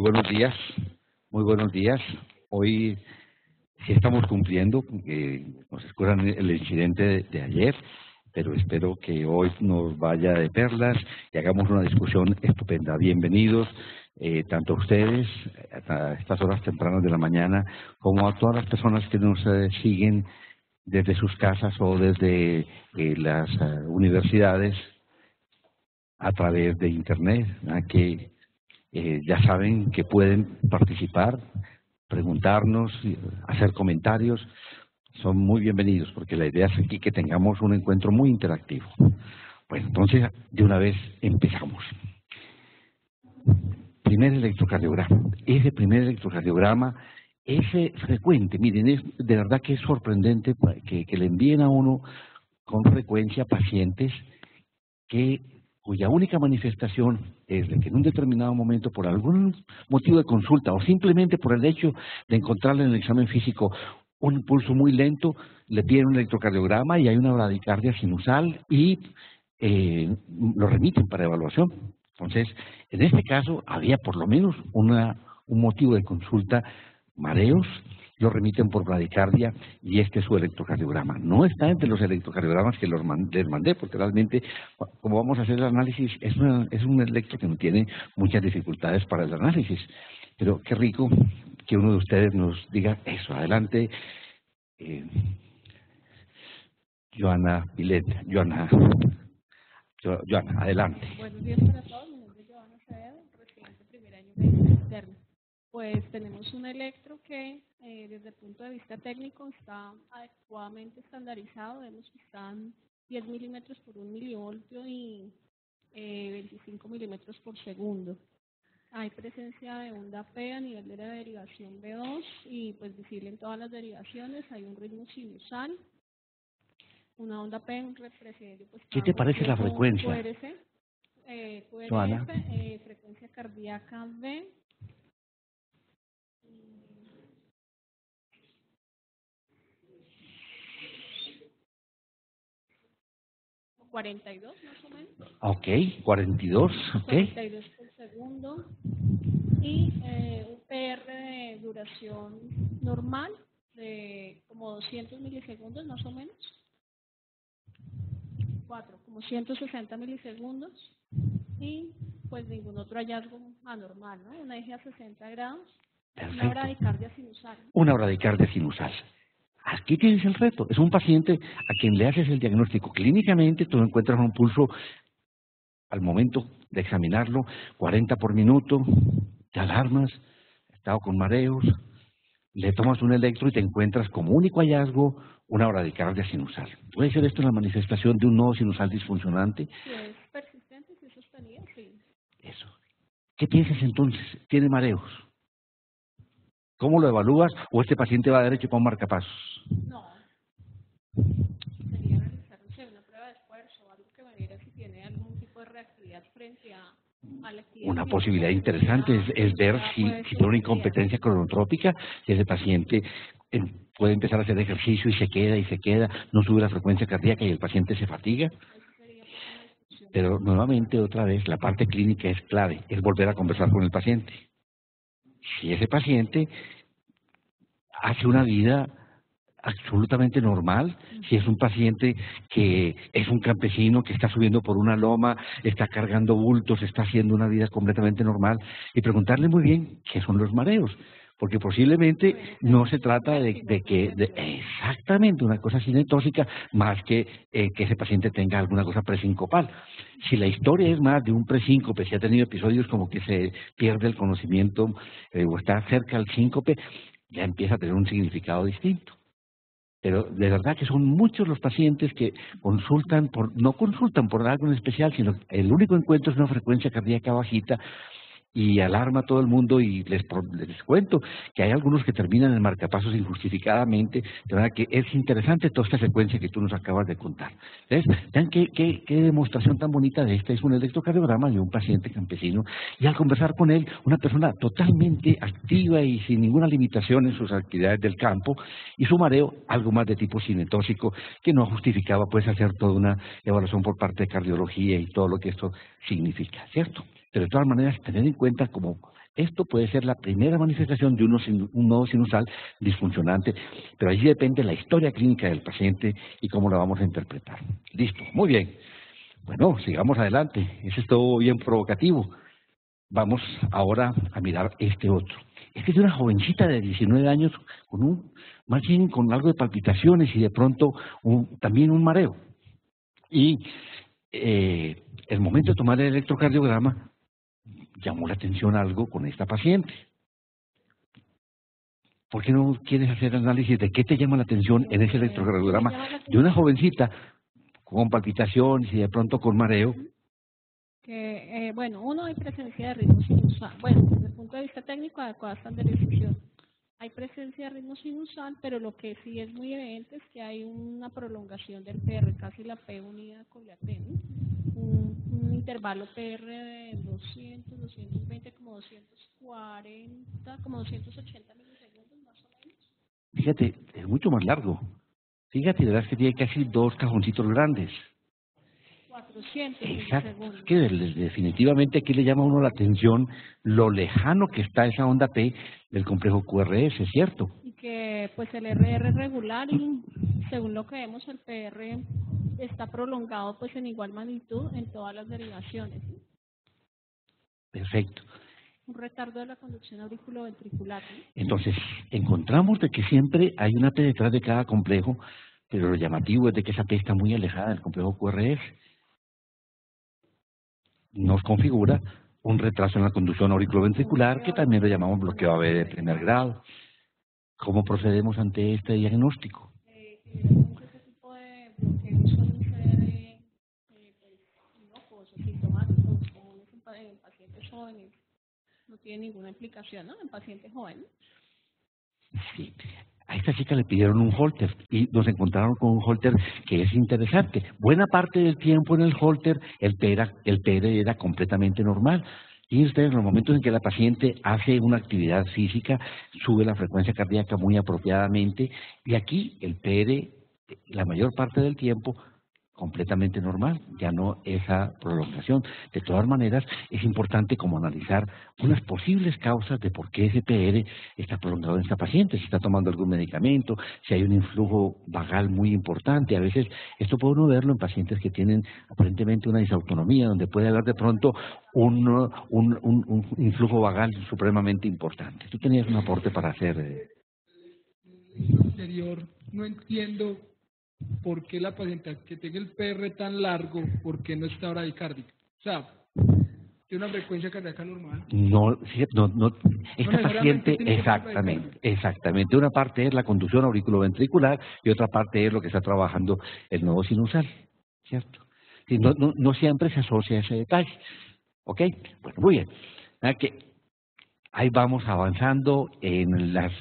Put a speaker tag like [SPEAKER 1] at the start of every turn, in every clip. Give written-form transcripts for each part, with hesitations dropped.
[SPEAKER 1] buenos días, muy buenos días. Hoy sí estamos cumpliendo, nos excusan el incidente de ayer, pero espero que hoy nos vaya de perlas y hagamos una discusión estupenda. Bienvenidos tanto a ustedes, a estas horas tempranas de la mañana, como a todas las personas que nos siguen desde sus casas o desde las universidades a través de Internet, que ya saben que pueden participar, preguntarnos, hacer comentarios. Son muy bienvenidos porque la idea es aquí que tengamos un encuentro muy interactivo. Bueno, entonces de una vez empezamos. Primer electrocardiograma. Ese primer electrocardiograma es frecuente. Miren, de verdad que es sorprendente que le envíen a uno con frecuencia pacientes cuya única manifestación es de que en un determinado momento, por algún motivo de consulta o simplemente por el hecho de encontrarle en el examen físico un pulso muy lento, le piden un electrocardiograma y hay una bradicardia sinusal y lo remiten para evaluación. Entonces, en este caso había por lo menos un motivo de consulta, mareos, lo remiten por bradicardia y este es su electrocardiograma. No está entre los electrocardiogramas que les mandé, porque realmente, como vamos a hacer el análisis, es un electro que no tiene muchas dificultades para el análisis. Pero qué rico que uno de ustedes nos diga eso. Adelante, Joana Pilet. Joana, adelante.
[SPEAKER 2] Buenos días para todos. Mi nombre es Joana Acevedo, residente primer año de medicina interna. Pues tenemos un electro que desde el punto de vista técnico está adecuadamente estandarizado. Vemos que están 10 milímetros por 1 milivoltio y 25 milímetros por segundo. Hay presencia de onda P a nivel de la derivación B2 y pues visible en todas las derivaciones. Hay un ritmo sinusal, una onda P representa pues,
[SPEAKER 1] ¿qué te parece la frecuencia?
[SPEAKER 2] QRS, frecuencia cardíaca B. 42 más o menos.
[SPEAKER 1] Ok, 42, ok.
[SPEAKER 2] 42 por segundo. Y un PR de duración normal de como 200 milisegundos más o menos. 4, como 160 milisegundos. Y pues ningún otro hallazgo anormal, ¿no? Una eje a 60 grados.
[SPEAKER 1] Perfecto.
[SPEAKER 2] Una bradicardia sinusal.
[SPEAKER 1] Una bradicardia sinusal. Aquí tienes el reto. Es un paciente a quien le haces el diagnóstico. Clínicamente tú encuentras un pulso al momento de examinarlo, 40 por minuto, te alarmas, estado con mareos, le tomas un electro y te encuentras como único hallazgo una bradicardia sinusal. ¿Puede ser esto la manifestación de un nodo sinusal disfuncionante?
[SPEAKER 2] Si es persistente, si es sostenida, sí.
[SPEAKER 1] Eso. ¿Qué piensas entonces? ¿Tiene mareos? ¿Cómo lo evalúas? ¿O este paciente va derecho para un marcapasos?
[SPEAKER 2] No. Sería realizar una prueba de esfuerzo, algo que me diera si tiene algún tipo de reactividad frente a la actividad.
[SPEAKER 1] Una posibilidad interesante es ver si tiene una incompetencia cronotrópica, si ese paciente puede empezar a hacer ejercicio y se queda, no sube la frecuencia cardíaca y el paciente se fatiga. Pero nuevamente, otra vez, la parte clínica es clave, es volver a conversar con el paciente. Si ese paciente hace una vida absolutamente normal, si es un paciente que es un campesino que está subiendo por una loma, está cargando bultos, está haciendo una vida completamente normal, y preguntarle muy bien qué son los mareos, porque posiblemente no se trata de exactamente una cosa cinetóxica más que ese paciente tenga alguna cosa presincopal. Si la historia es más de un presíncope, si ha tenido episodios como que se pierde el conocimiento o está cerca al síncope, ya empieza a tener un significado distinto. Pero de verdad que son muchos los pacientes que no consultan por algo en especial, sino el único encuentro es una frecuencia cardíaca bajita y alarma a todo el mundo y les cuento que hay algunos que terminan en marcapasos injustificadamente, de verdad que es interesante toda esta secuencia que tú nos acabas de contar. ¿Ves? Vean qué demostración tan bonita de esta. Es un electrocardiograma de un paciente campesino y al conversar con él, una persona totalmente activa y sin ninguna limitación en sus actividades del campo y su mareo, algo más de tipo cinetóxico que no justificaba pues hacer toda una evaluación por parte de cardiología y todo lo que esto significa, ¿cierto? Pero de todas maneras, tener en cuenta como Esto puede ser la primera manifestación de un nodo sinusal disfuncionante, pero allí depende la historia clínica del paciente y cómo la vamos a interpretar. Listo, muy bien. Bueno, sigamos adelante. Ese es todo bien provocativo. Vamos ahora a mirar este otro. Este es de una jovencita de 19 años más bien con algo de palpitaciones y de pronto también un mareo. Y el momento de tomar el electrocardiograma llamó la atención algo con esta paciente. ¿Por qué no quieres hacer análisis de qué te llama la atención en ese electrocardiograma de una jovencita con palpitaciones y de pronto con mareo?
[SPEAKER 2] Bueno, uno, hay presencia de ritmo sinusal. Bueno, desde el punto de vista técnico, adecuada estandarización. Hay presencia de ritmo sinusal, pero lo que sí es muy evidente es que hay una prolongación del PR, casi la P unida con la T, ¿no? Un intervalo PR de 200, 220, como 240, como 280 milisegundos más o menos.
[SPEAKER 1] Fíjate, es mucho más largo. Fíjate, verás que tiene casi 2 cajoncitos grandes.
[SPEAKER 2] 400
[SPEAKER 1] Exacto.
[SPEAKER 2] milisegundos.
[SPEAKER 1] Es que definitivamente aquí le llama a uno la atención lo lejano que está esa onda P del complejo QRS, ¿cierto?
[SPEAKER 2] Y que pues el RR es regular y según lo que vemos el PR está prolongado pues en igual magnitud en todas las derivaciones, ¿sí?
[SPEAKER 1] Perfecto.
[SPEAKER 2] Un retardo de la conducción auriculoventricular, ¿sí?
[SPEAKER 1] Entonces, encontramos de que siempre hay una P detrás de cada complejo, pero lo llamativo es de que esa P está muy alejada del complejo QRS. Nos configura un retraso en la conducción auriculoventricular, que también lo llamamos bloqueo AV de primer grado. ¿Cómo procedemos ante este diagnóstico?
[SPEAKER 2] Ese tipo de bloqueos suelen ser inocuos o sintomáticos comunes en pacientes jóvenes. No tiene ninguna implicación, ¿no? En pacientes jóvenes.
[SPEAKER 1] Sí. A esta chica le pidieron un Holter y nos encontraron con un Holter que es interesante. Buena parte del tiempo en el Holter el PR era completamente normal. Y ustedes, en los momentos en que la paciente hace una actividad física, sube la frecuencia cardíaca muy apropiadamente y aquí el PR, la mayor parte del tiempo, completamente normal, ya no esa prolongación. De todas maneras, es importante como analizar unas posibles causas de por qué ese PR está prolongado en esta paciente, si está tomando algún medicamento, si hay un influjo vagal muy importante. A veces esto puede uno verlo en pacientes que tienen aparentemente una disautonomía, donde puede haber de pronto un influjo vagal supremamente importante. Tú tenías un aporte para hacer.
[SPEAKER 3] Anterior, no entiendo por qué la paciente que tenga el PR tan largo, por qué no está bradicárdica. O sea, tiene una frecuencia cardíaca normal.
[SPEAKER 1] No, esta paciente,
[SPEAKER 3] necesariamente
[SPEAKER 1] exactamente. Una parte es la conducción auriculoventricular y otra parte es lo que está trabajando el nodo sinusal, ¿cierto? Sí, no siempre se asocia ese detalle. ¿Ok? Bueno, muy bien. Ahí vamos avanzando en las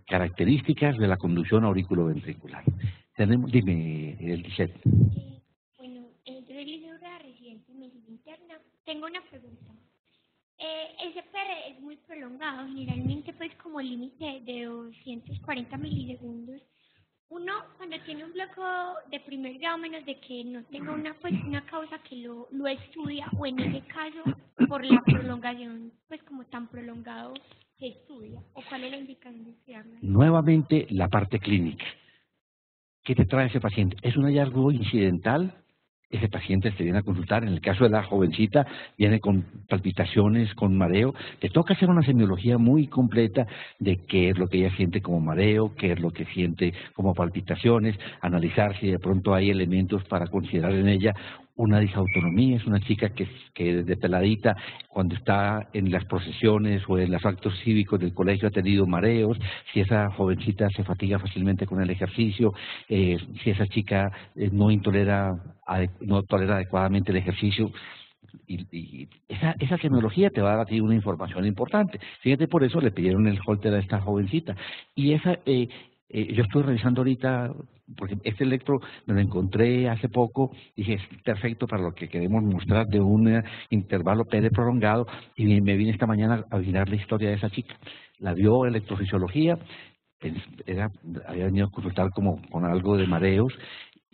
[SPEAKER 1] características de la conducción auriculoventricular. Dime, Eliseth.
[SPEAKER 4] Bueno, yo soy licenciada residente en medicina interna. Tengo una pregunta. Ese PR es muy prolongado, generalmente pues como el límite de 240 milisegundos. Uno, cuando tiene un bloqueo de primer grado, menos de que no tenga una causa que lo estudia, o en ese caso, por la prolongación, pues como tan prolongado, se estudia, o cuál es la indicación de estudiarlo.
[SPEAKER 1] Nuevamente, la parte clínica. ¿Qué te trae ese paciente? ¿Es un hallazgo incidental? Ese paciente te viene a consultar, en el caso de la jovencita, viene con palpitaciones, con mareo. Te toca hacer una semiología muy completa de qué es lo que ella siente como mareo, qué es lo que siente como palpitaciones, analizar si de pronto hay elementos para considerar en ella una disautonomía. Es una chica que desde peladita, cuando está en las procesiones o en los actos cívicos del colegio, ha tenido mareos. Si esa jovencita se fatiga fácilmente con el ejercicio, si esa chica no tolera adecuadamente el ejercicio, y esa semiología te va a dar a ti una información importante. Fíjate, por eso le pidieron el Holter a esta jovencita. Y yo estoy revisando ahorita, porque este electro me lo encontré hace poco, dije, es perfecto para lo que queremos mostrar de un intervalo PD prolongado, y me vine esta mañana a mirar la historia de esa chica. La vio electrofisiología, había venido a consultar como con algo de mareos,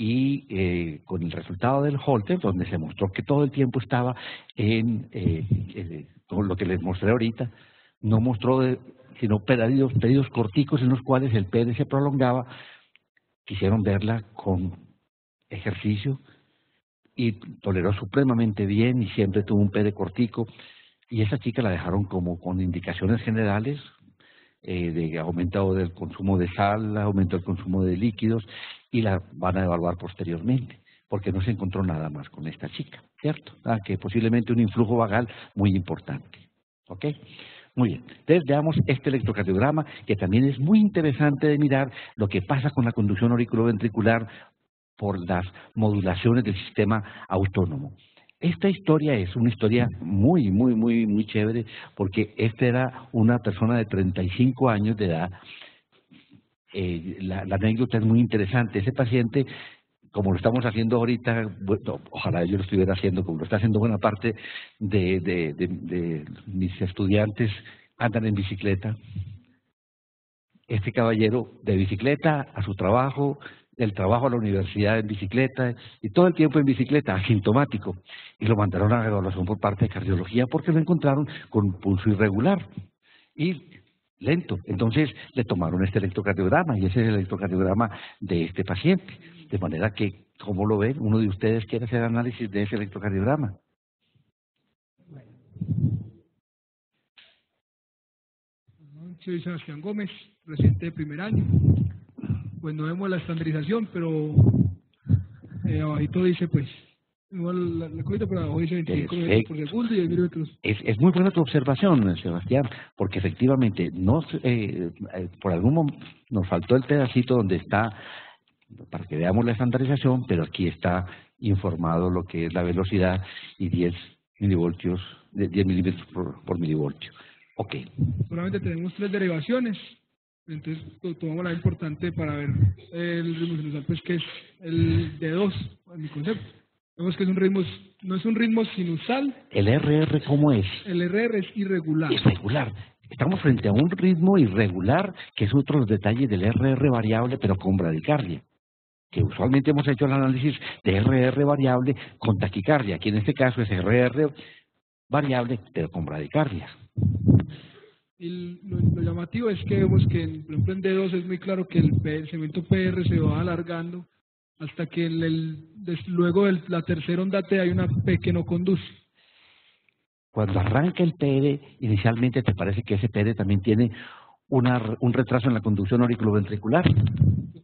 [SPEAKER 1] y con el resultado del Holter, donde se mostró que todo el tiempo estaba con lo que les mostré ahorita, no mostró sino periodos corticos en los cuales el PD se prolongaba. Quisieron verla con ejercicio y toleró supremamente bien y siempre tuvo un PD cortico, y esa chica la dejaron como con indicaciones generales de aumento del consumo de sal, aumento del consumo de líquidos, y la van a evaluar posteriormente, porque no se encontró nada más con esta chica, ¿cierto? Que posiblemente un influjo vagal muy importante, ¿ok? Muy bien, entonces veamos este electrocardiograma, que también es muy interesante de mirar lo que pasa con la conducción auriculoventricular por las modulaciones del sistema autónomo. Esta historia es una historia muy chévere, porque esta era una persona de 35 años de edad. La anécdota es muy interesante. Ese paciente, como lo estamos haciendo ahorita, bueno, ojalá yo lo estuviera haciendo, como lo está haciendo buena parte de mis estudiantes, andan en bicicleta. Este caballero de bicicleta a su trabajo, del trabajo a la universidad en bicicleta, y todo el tiempo en bicicleta, asintomático, y lo mandaron a evaluación por parte de cardiología porque lo encontraron con pulso irregular y lento. Entonces le tomaron este electrocardiograma, y ese es el electrocardiograma de este paciente, de manera que, ¿cómo lo ven? ¿Uno de ustedes quiere hacer análisis de ese electrocardiograma?
[SPEAKER 3] Soy Sebastián Gómez, residente de primer año. Pues no vemos la estandarización, pero abajito dice, pues, igual la cosita, pero abajo dice 25 milímetros por segundo y 10 milímetros.
[SPEAKER 1] Es muy buena tu observación, Sebastián, porque efectivamente por algún momento nos faltó el pedacito donde está, para que veamos la estandarización, pero aquí está informado lo que es la velocidad y 10 milivoltios, 10 milímetros por milivoltio. Ok.
[SPEAKER 3] Solamente tenemos 3 derivaciones, entonces tomamos la importante para ver el ritmo sinusal, pues que es el de 2, en mi concepto. Vemos que es un ritmo, no es un ritmo sinusal.
[SPEAKER 1] ¿El RR cómo es?
[SPEAKER 3] El RR es irregular.
[SPEAKER 1] Irregular. Estamos frente a un ritmo irregular, que es otro de los detalles del RR variable, pero con bradicardia, que usualmente hemos hecho el análisis de RR variable con taquicardia. Aquí en este caso es RR variable, pero con bradicardia.
[SPEAKER 3] Y lo llamativo es que vemos que, por ejemplo, en D2 es muy claro que el segmento PR se va alargando hasta que luego de la tercera onda T hay una P que no conduce.
[SPEAKER 1] Cuando arranca el PD, inicialmente te parece que ese PD también tiene un retraso en la conducción auriculoventricular.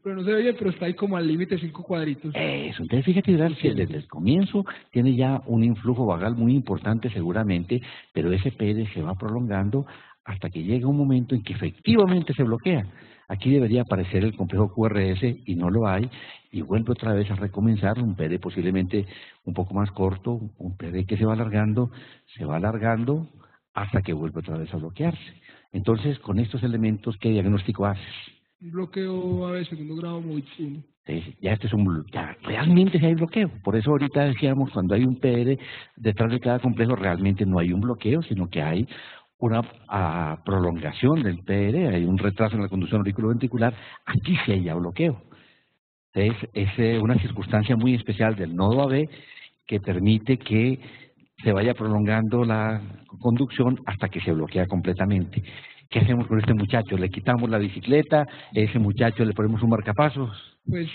[SPEAKER 3] Pero no se ve bien, pero está ahí como al límite 5 cuadritos.
[SPEAKER 1] Eso, entonces fíjate, que desde el comienzo tiene ya un influjo vagal muy importante seguramente, pero ese PD se va prolongando hasta que llega un momento en que efectivamente se bloquea. Aquí debería aparecer el complejo QRS y no lo hay, y vuelve otra vez a recomenzar un PD posiblemente un poco más corto, un PD que se va alargando hasta que vuelve otra vez a bloquearse. Entonces, con estos elementos, ¿qué diagnóstico haces?
[SPEAKER 3] Un bloqueo de segundo grado muy chulo.
[SPEAKER 1] Ya este es ya realmente sí hay bloqueo. Por eso ahorita decíamos, cuando hay un PR detrás de cada complejo, realmente no hay un bloqueo, sino que hay una prolongación del PR, hay un retraso en la conducción auriculoventricular. Aquí sí hay ya bloqueo. Entonces, es una circunstancia muy especial del nodo AB que permite que se vaya prolongando la conducción hasta que se bloquea completamente. ¿Qué hacemos con este muchacho? ¿Le quitamos la bicicleta? ¿A ese muchacho le ponemos un marcapasos?
[SPEAKER 3] Pues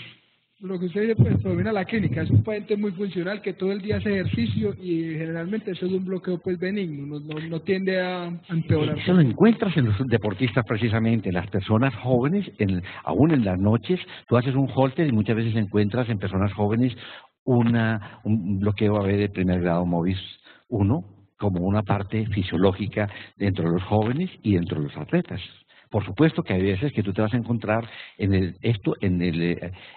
[SPEAKER 3] lo que usted dice, pues proviene a la clínica. Es un paciente muy funcional que todo el día hace ejercicio y generalmente eso es un bloqueo pues benigno, no tiende a empeorar.
[SPEAKER 1] Eso lo encuentras en los deportistas precisamente, en las personas jóvenes, aún en las noches. Tú haces un Holter y muchas veces encuentras en personas jóvenes un bloqueo AB de primer grado MOVIS 1 como una parte fisiológica dentro de los jóvenes y dentro de los atletas. Por supuesto que hay veces que tú te vas a encontrar en el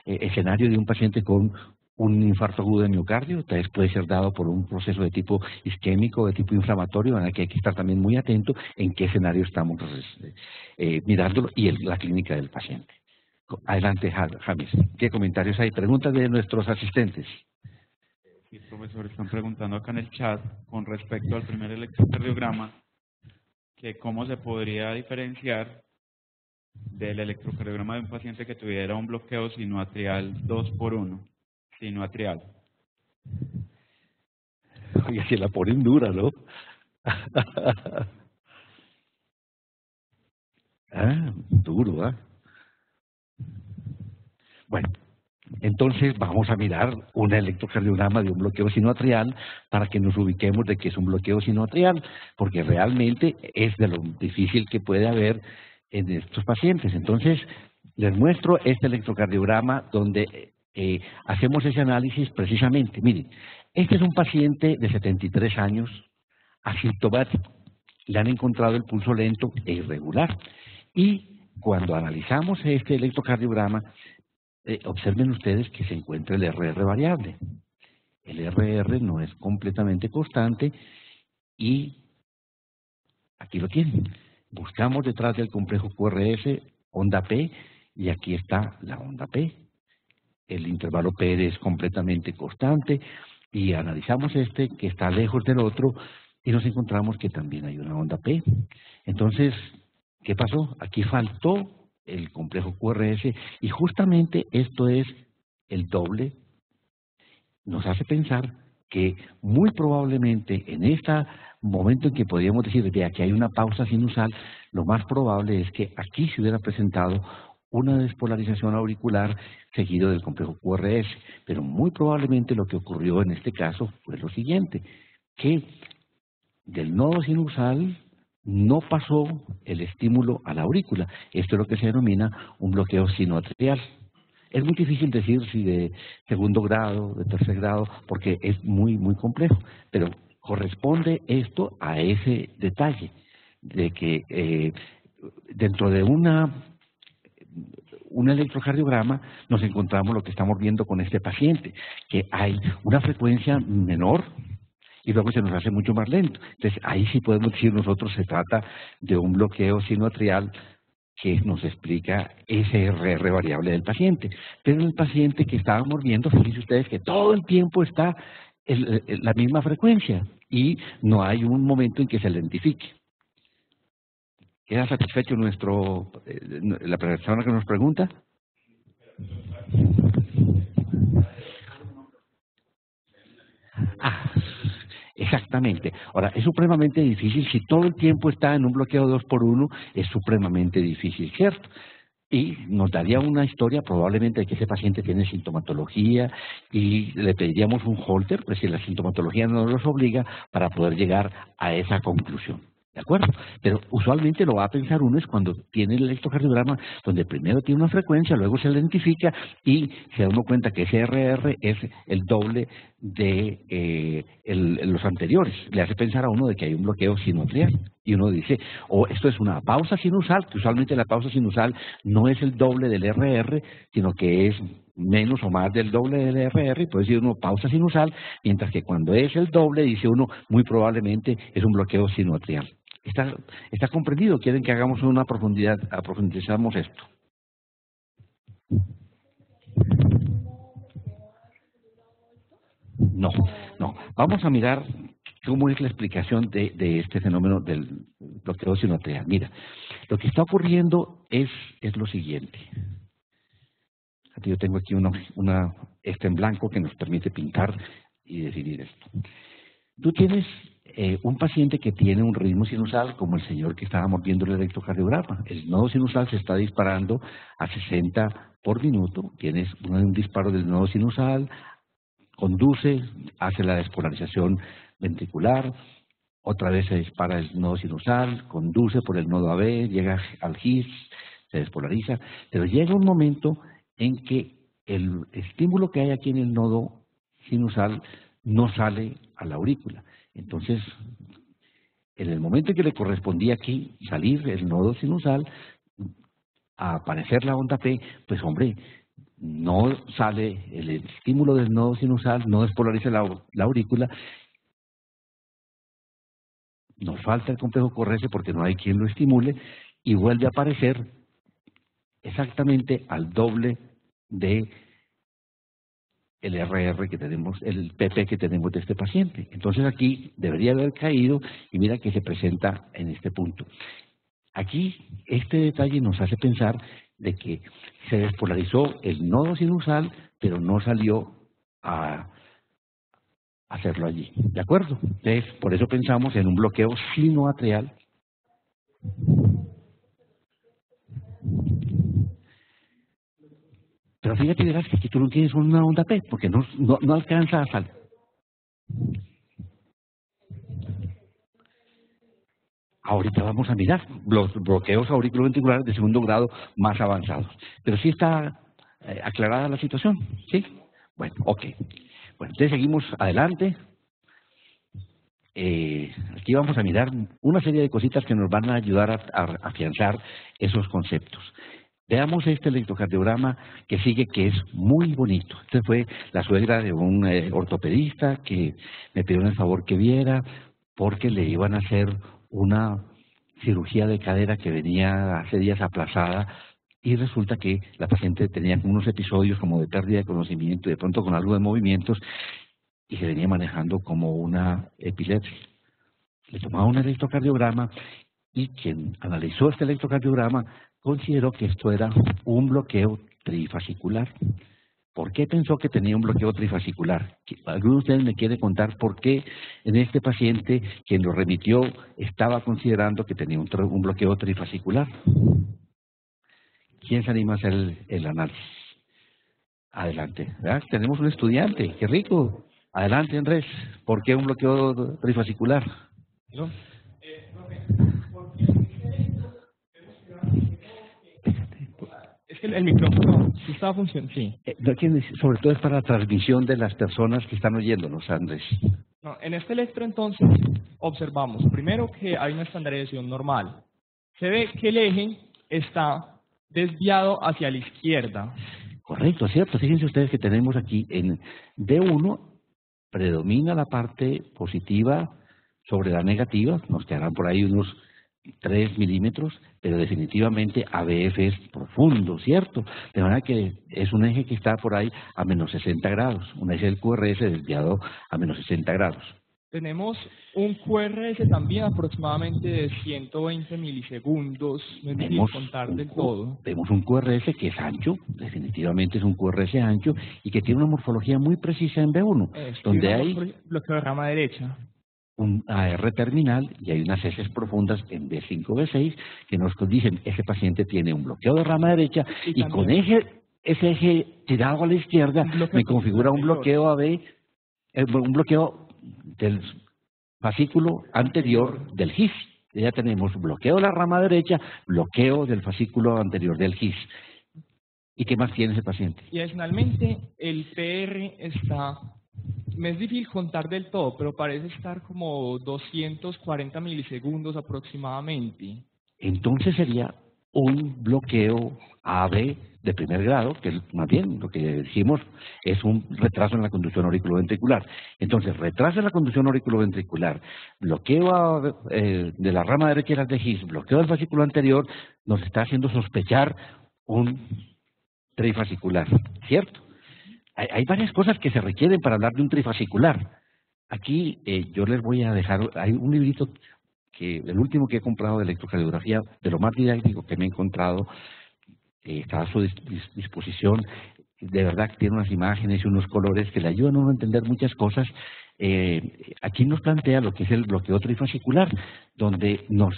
[SPEAKER 1] escenario de un paciente con un infarto agudo de miocardio, tal vez puede ser dado por un proceso de tipo isquémico, de tipo inflamatorio, en el que hay que estar también muy atento en qué escenario estamos mirándolo y la clínica del paciente. Adelante, James. ¿Qué comentarios hay? Preguntas de nuestros asistentes.
[SPEAKER 5] Sí, profesor, están preguntando acá en el chat con respecto al primer electrocardiograma que cómo se podría diferenciar del electrocardiograma de un paciente que tuviera un bloqueo sinoatrial 2x1. sinoatrial.
[SPEAKER 1] Oye, se la ponen dura, ¿no? Duro, ¿ah? Bueno, entonces vamos a mirar un electrocardiograma de un bloqueo sinoatrial para que nos ubiquemos de que es un bloqueo sinoatrial, porque realmente es de lo difícil que puede haber en estos pacientes. Entonces, les muestro este electrocardiograma donde hacemos ese análisis precisamente. Miren, este es un paciente de 73 años, asintomático. Le han encontrado el pulso lento e irregular. Y cuando analizamos este electrocardiograma, observen ustedes que se encuentra el RR variable. El RR no es completamente constante y aquí lo tienen. Buscamos detrás del complejo QRS onda P y aquí está la onda P. El intervalo P es completamente constante y analizamos este que está lejos del otro y nos encontramos que también hay una onda P. Entonces, ¿qué pasó? Aquí faltó el complejo QRS y justamente esto es el doble. Nos hace pensar que muy probablemente en este momento en que podríamos decir que aquí hay una pausa sinusal, lo más probable es que aquí se hubiera presentado una despolarización auricular seguido del complejo QRS, pero muy probablemente lo que ocurrió en este caso fue lo siguiente, que del nodo sinusal no pasó el estímulo a la aurícula. Esto es lo que se denomina un bloqueo sinoatrial. Es muy difícil decir si de segundo grado, de tercer grado, porque es muy complejo, pero corresponde esto a ese detalle de que dentro de un electrocardiograma nos encontramos lo que estamos viendo con este paciente, que hay una frecuencia menor y luego se nos hace mucho más lento. Entonces ahí sí podemos decir nosotros se trata de un bloqueo sinoatrial que nos explica ese RR variable del paciente. Pero el paciente que estábamos viendo, fíjense ustedes que todo el tiempo está en la misma frecuencia y no hay un momento en que se lentifique. ¿Queda satisfecho la persona que nos pregunta? Exactamente. Ahora, es supremamente difícil, si todo el tiempo está en un bloqueo 2x1, es supremamente difícil, ¿cierto? Y nos daría una historia probablemente de que ese paciente tiene sintomatología y le pediríamos un holter, pues si la sintomatología no nos obliga para poder llegar a esa conclusión. ¿De acuerdo? Pero usualmente lo va a pensar uno es cuando tiene el electrocardiograma, donde primero tiene una frecuencia, luego se lentifica y se da uno cuenta que ese RR es el doble de los anteriores. Le hace pensar a uno de que hay un bloqueo sinoatrial. Y uno dice, esto es una pausa sinusal, que usualmente la pausa sinusal no es el doble del RR, sino que es menos o más del doble del RR, y puede decir uno pausa sinusal, mientras que cuando es el doble, dice uno, muy probablemente es un bloqueo sinoatrial. ¿Está comprendido? ¿Quieren que hagamos una profundizamos esto? No. Vamos a mirar cómo es la explicación de este fenómeno del bloqueo sinoatrial. Mira, lo que está ocurriendo es lo siguiente. Yo tengo aquí en blanco que nos permite pintar y definir esto. Tú tienes un paciente que tiene un ritmo sinusal, como el señor que estábamos viendo en el electrocardiograma. El nodo sinusal se está disparando a 60 por minuto. Tienes un disparo del nodo sinusal, conduce, hace la despolarización ventricular, otra vez se dispara el nodo sinusal, conduce por el nodo AB, llega al GIS, se despolariza, pero llega un momento en que el estímulo que hay aquí en el nodo sinusal no sale a la aurícula. Entonces, en el momento en que le correspondía aquí salir el nodo sinusal, a aparecer la onda P, pues hombre, no sale el estímulo del nodo sinusal, no despolariza la aurícula, nos falta el complejo QRS porque no hay quien lo estimule y vuelve a aparecer exactamente al doble de el RR que tenemos, el PP que tenemos de este paciente. Entonces aquí debería haber caído y mira que se presenta en este punto. Aquí este detalle nos hace pensar de que se despolarizó el nodo sinusal, pero no salió a hacerlo allí. ¿De acuerdo? Entonces, por eso pensamos en un bloqueo sinoatrial. Pero fíjate, verás que aquí tú no tienes una onda P, porque no alcanza a salir. Ahorita vamos a mirar los bloqueos auriculoventriculares de segundo grado más avanzados. Pero sí está aclarada la situación, ¿sí? Bueno, ok. Bueno, entonces seguimos adelante. Aquí vamos a mirar una serie de cositas que nos van a ayudar a afianzar esos conceptos. Veamos este electrocardiograma que sigue, que es muy bonito. Este fue la suegra de un ortopedista que me pidió el favor que viera porque le iban a hacer una cirugía de cadera que venía hace días aplazada y resulta que la paciente tenía unos episodios como de pérdida de conocimiento y de pronto con algo de movimientos y se venía manejando como una epilepsia. Le tomaba un electrocardiograma y quien analizó este electrocardiograma consideró que esto era un bloqueo trifascicular. ¿Por qué pensó que tenía un bloqueo trifascicular? ¿Alguno de ustedes me quiere contar por qué en este paciente quien lo remitió estaba considerando que tenía un bloqueo trifascicular? ¿Quién se anima a hacer el análisis? Adelante. ¿Verdad? Tenemos un estudiante, qué rico. Adelante, Andrés. ¿Por qué un bloqueo trifascicular?
[SPEAKER 6] ¿No? Es que el micrófono sí estaba funcionando, sí.
[SPEAKER 1] Sobre todo es para la transmisión de las personas que están oyéndonos, Andrés.
[SPEAKER 6] No, en este electro entonces observamos primero que hay una estandarización normal. Se ve que el eje está desviado hacia la izquierda.
[SPEAKER 1] Correcto, cierto. Fíjense ustedes que tenemos aquí en D1 predomina la parte positiva sobre la negativa, nos quedarán por ahí unos 3 milímetros, pero definitivamente ABF es profundo, ¿cierto? De manera que es un eje que está por ahí a menos 60 grados, un eje del QRS desviado a menos 60 grados.
[SPEAKER 6] Tenemos un QRS también aproximadamente de 120 milisegundos, no es difícil contar del todo.
[SPEAKER 1] Vemos un QRS que es ancho, definitivamente es un QRS ancho y que tiene una morfología muy precisa en B1, donde hay
[SPEAKER 6] bloqueo de rama derecha,
[SPEAKER 1] un AR terminal y hay unas heces profundas en B5, B6 que nos dicen ese paciente tiene un bloqueo de rama derecha y con ese eje tirado a la izquierda me configura un bloqueo AB, un bloqueo del fascículo anterior del GIS. Ya tenemos bloqueo de la rama derecha, bloqueo del fascículo anterior del GIS. ¿Y qué más tiene ese paciente?
[SPEAKER 6] Y adicionalmente el PR está, me es difícil contar del todo, pero parece estar como 240 milisegundos aproximadamente.
[SPEAKER 1] Entonces sería un bloqueo AB de primer grado, que más bien lo que decimos es un retraso en la conducción auriculoventricular. Entonces, retraso en la conducción auriculoventricular, bloqueo de la rama derecha de GIS, bloqueo del fascículo anterior, nos está haciendo sospechar un trifascicular, ¿cierto? Hay varias cosas que se requieren para hablar de un trifascicular. Aquí yo les voy a dejar, hay un librito que el último que he comprado de electrocardiografía, de lo más didáctico que me he encontrado, está a su disposición. De verdad que tiene unas imágenes y unos colores que le ayudan a uno a entender muchas cosas. Aquí nos plantea lo que es el bloqueo trifascicular, donde nos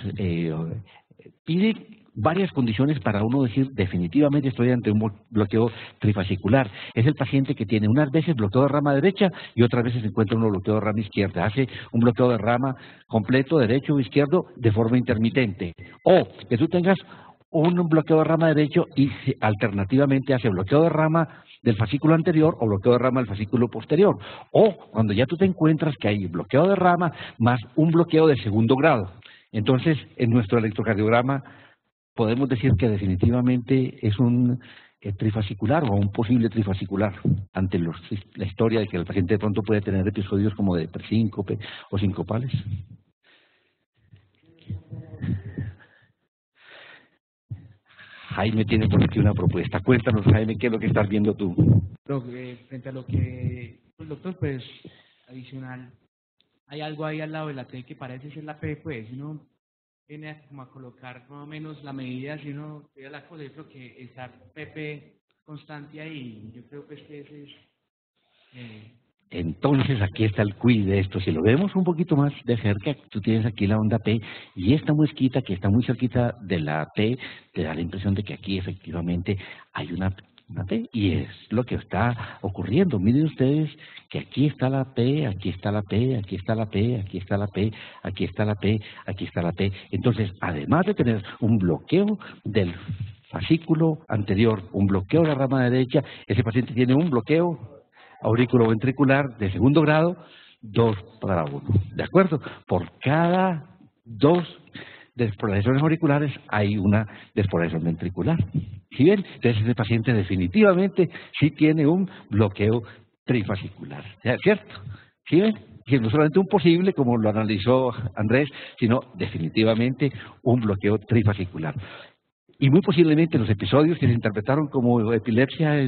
[SPEAKER 1] pide varias condiciones para uno decir definitivamente estoy ante un bloqueo trifascicular. Es el paciente que tiene unas veces bloqueo de rama derecha y otras veces encuentra un bloqueo de rama izquierda. Hace un bloqueo de rama completo, derecho o izquierdo, de forma intermitente. O que tú tengas un bloqueo de rama derecho y alternativamente hace bloqueo de rama del fascículo anterior o bloqueo de rama del fascículo posterior. O cuando ya tú te encuentras que hay bloqueo de rama más un bloqueo de segundo grado. Entonces, en nuestro electrocardiograma podemos decir que definitivamente es un trifascicular o un posible trifascicular ante la historia de que el paciente de pronto puede tener episodios como de presíncope o sincopales. Jaime tiene por aquí una propuesta. Cuéntanos, Jaime, qué es lo que estás viendo tú.
[SPEAKER 7] Frente a lo que el doctor, pues, adicional, hay algo ahí al lado de la T que parece ser la P, pues, uno viene como a colocar más o menos la medida, si uno ve la cosa, yo creo que está PP constante ahí, yo creo pues que ese es
[SPEAKER 1] Entonces aquí está el quid de esto. Si lo vemos un poquito más de cerca, tú tienes aquí la onda P y esta muesquita que está muy cerquita de la P te da la impresión de que aquí efectivamente hay una P y es lo que está ocurriendo. Miren ustedes que aquí está la P, aquí está la P, aquí está la P, aquí está la P, aquí está la P, aquí está la P. Entonces, además de tener un bloqueo del fascículo anterior, un bloqueo de la rama derecha, ese paciente tiene un bloqueo auriculoventricular de segundo grado, 2:1. ¿De acuerdo? Por cada 2 despolarizaciones auriculares hay una despolarización ventricular. ¿Sí ven? Entonces ese paciente definitivamente sí tiene un bloqueo trifascicular. ¿Cierto? ¿Sí ven? Que no solamente un posible, como lo analizó Andrés, sino definitivamente un bloqueo trifascicular. Y muy posiblemente los episodios que se interpretaron como epilepsia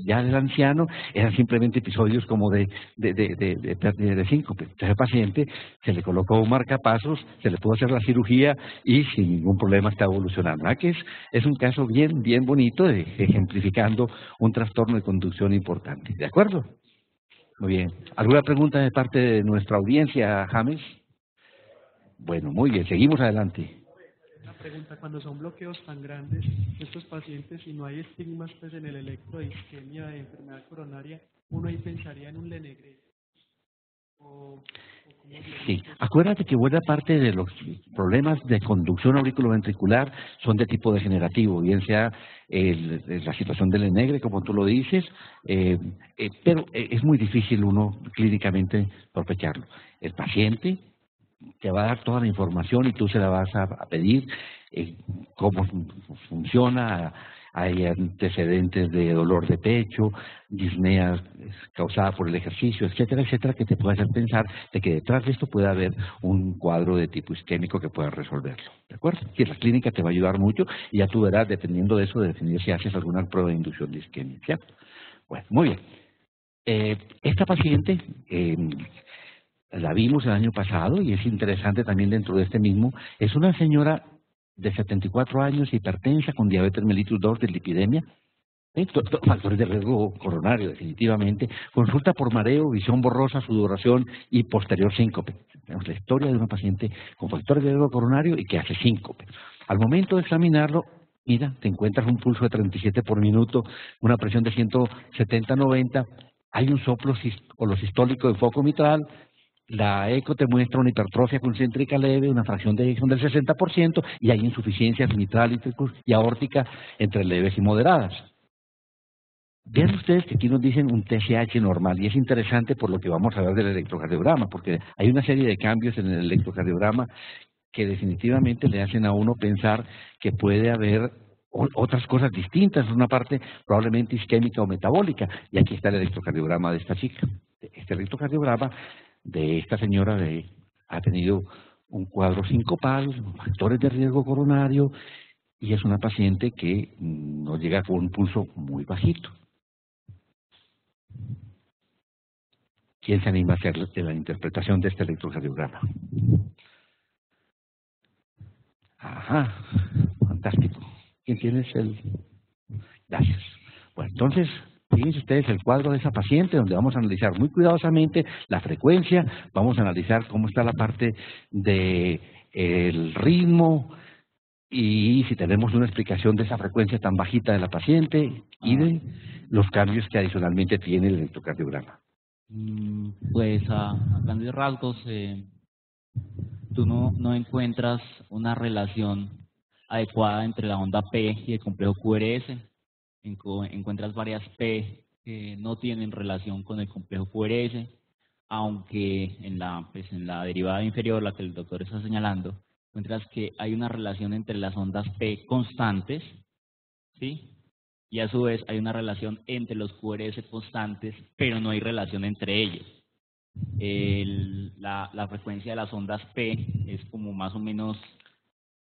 [SPEAKER 1] ya del anciano eran simplemente episodios como de pérdida de síncope. Entonces al paciente se le colocó un marcapasos, se le pudo hacer la cirugía y sin ningún problema está evolucionando. ¿Verdad que es un caso bien bonito, ejemplificando un trastorno de conducción importante? ¿De acuerdo? Muy bien. ¿Alguna pregunta de parte de nuestra audiencia, James? Bueno, muy bien. Seguimos adelante.
[SPEAKER 8] Pregunta, cuando son bloqueos tan grandes, estos pacientes, si no hay estigmas pues, en el electro de isquemia de enfermedad coronaria, uno ahí pensaría en un Lenegre.
[SPEAKER 1] Sí, acuérdate que buena parte de los problemas de conducción auriculoventricular son de tipo degenerativo, bien sea la situación del Lenegre, como tú lo dices, pero es muy difícil uno clínicamente sospecharlo. El paciente te va a dar toda la información y tú se la vas a pedir, cómo funciona, hay antecedentes de dolor de pecho, disnea causada por el ejercicio, etcétera, etcétera, que te puede hacer pensar de que detrás de esto puede haber un cuadro de tipo isquémico que pueda resolverlo, ¿de acuerdo? Y la clínica te va a ayudar mucho y ya tú verás, dependiendo de eso, de definir si haces alguna prueba de inducción de isquemia, ¿cierto? Bueno, muy bien. Esta paciente la vimos el año pasado y es interesante también dentro de este mismo. Es una señora de 74 años, hipertensa, con diabetes mellitus 2, dislipidemia, factores de riesgo coronario, definitivamente. Consulta por mareo, visión borrosa, sudoración y posterior síncope. Tenemos la historia de una paciente con factores de riesgo coronario y que hace síncope. Al momento de examinarlo, mira, te encuentras un pulso de 37 por minuto, una presión de 170/90, hay un soplo holosistólico de foco mitral. La eco te muestra una hipertrofia concéntrica leve, una fracción de eyección del 60% y hay insuficiencias mitral y aórtica entre leves y moderadas. Vean ustedes que aquí nos dicen un TSH normal y es interesante por lo que vamos a ver del electrocardiograma, porque hay una serie de cambios en el electrocardiograma que definitivamente le hacen a uno pensar que puede haber otras cosas distintas, una parte probablemente isquémica o metabólica, y aquí está el electrocardiograma de esta chica. Este electrocardiograma de esta señora ha tenido un cuadro sincopal, factores de riesgo coronario, y es una paciente que nos llega con un pulso muy bajito. ¿Quién se anima a hacer la interpretación de este electrocardiograma? Ajá, fantástico. ¿Quién tienes el...? Gracias. Bueno, entonces, fíjense ustedes el cuadro de esa paciente, donde vamos a analizar muy cuidadosamente la frecuencia, vamos a analizar cómo está la parte del ritmo y si tenemos una explicación de esa frecuencia tan bajita de la paciente y de los cambios que adicionalmente tiene el electrocardiograma.
[SPEAKER 9] Pues a grandes rasgos, tú no encuentras una relación adecuada entre la onda P y el complejo QRS. Encuentras varias P que no tienen relación con el complejo QRS, aunque en la derivada inferior, la que el doctor está señalando, encuentras que hay una relación entre las ondas P constantes, ¿sí? Y a su vez hay una relación entre los QRS constantes, pero no hay relación entre ellos. La frecuencia de las ondas P es como más o menos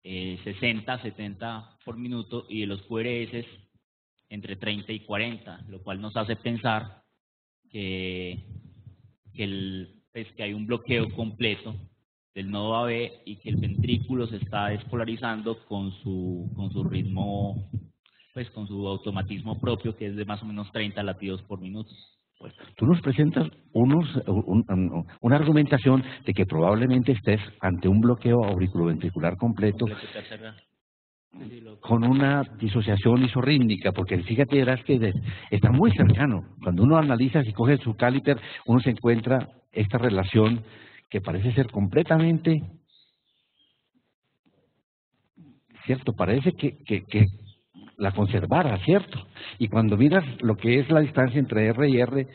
[SPEAKER 9] 60, 70 por minuto y de los QRS entre 30 y 40, lo cual nos hace pensar que hay un bloqueo completo del nodo AB y que el ventrículo se está despolarizando con su ritmo, pues con su automatismo propio, que es de más o menos 30 latidos por minuto.
[SPEAKER 1] Pues tú nos presentas una argumentación de que probablemente estés ante un bloqueo auriculoventricular completo con una disociación isorrítmica, porque fíjate, verás que está muy cercano. Cuando uno analiza, si coge su caliper, uno se encuentra esta relación que parece ser completamente cierto, parece que la conservara, ¿cierto? Y cuando miras lo que es la distancia entre R y R,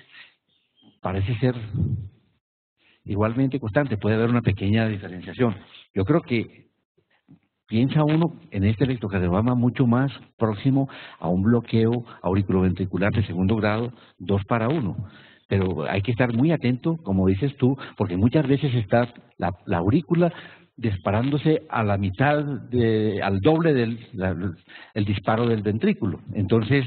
[SPEAKER 1] parece ser igualmente constante, puede haber una pequeña diferenciación. Yo creo que piensa uno en este electrocardiograma mucho más próximo a un bloqueo auriculoventricular de segundo grado 2:1. Pero hay que estar muy atento, como dices tú, porque muchas veces está la aurícula disparándose a la mitad, al doble del el disparo del ventrículo. Entonces,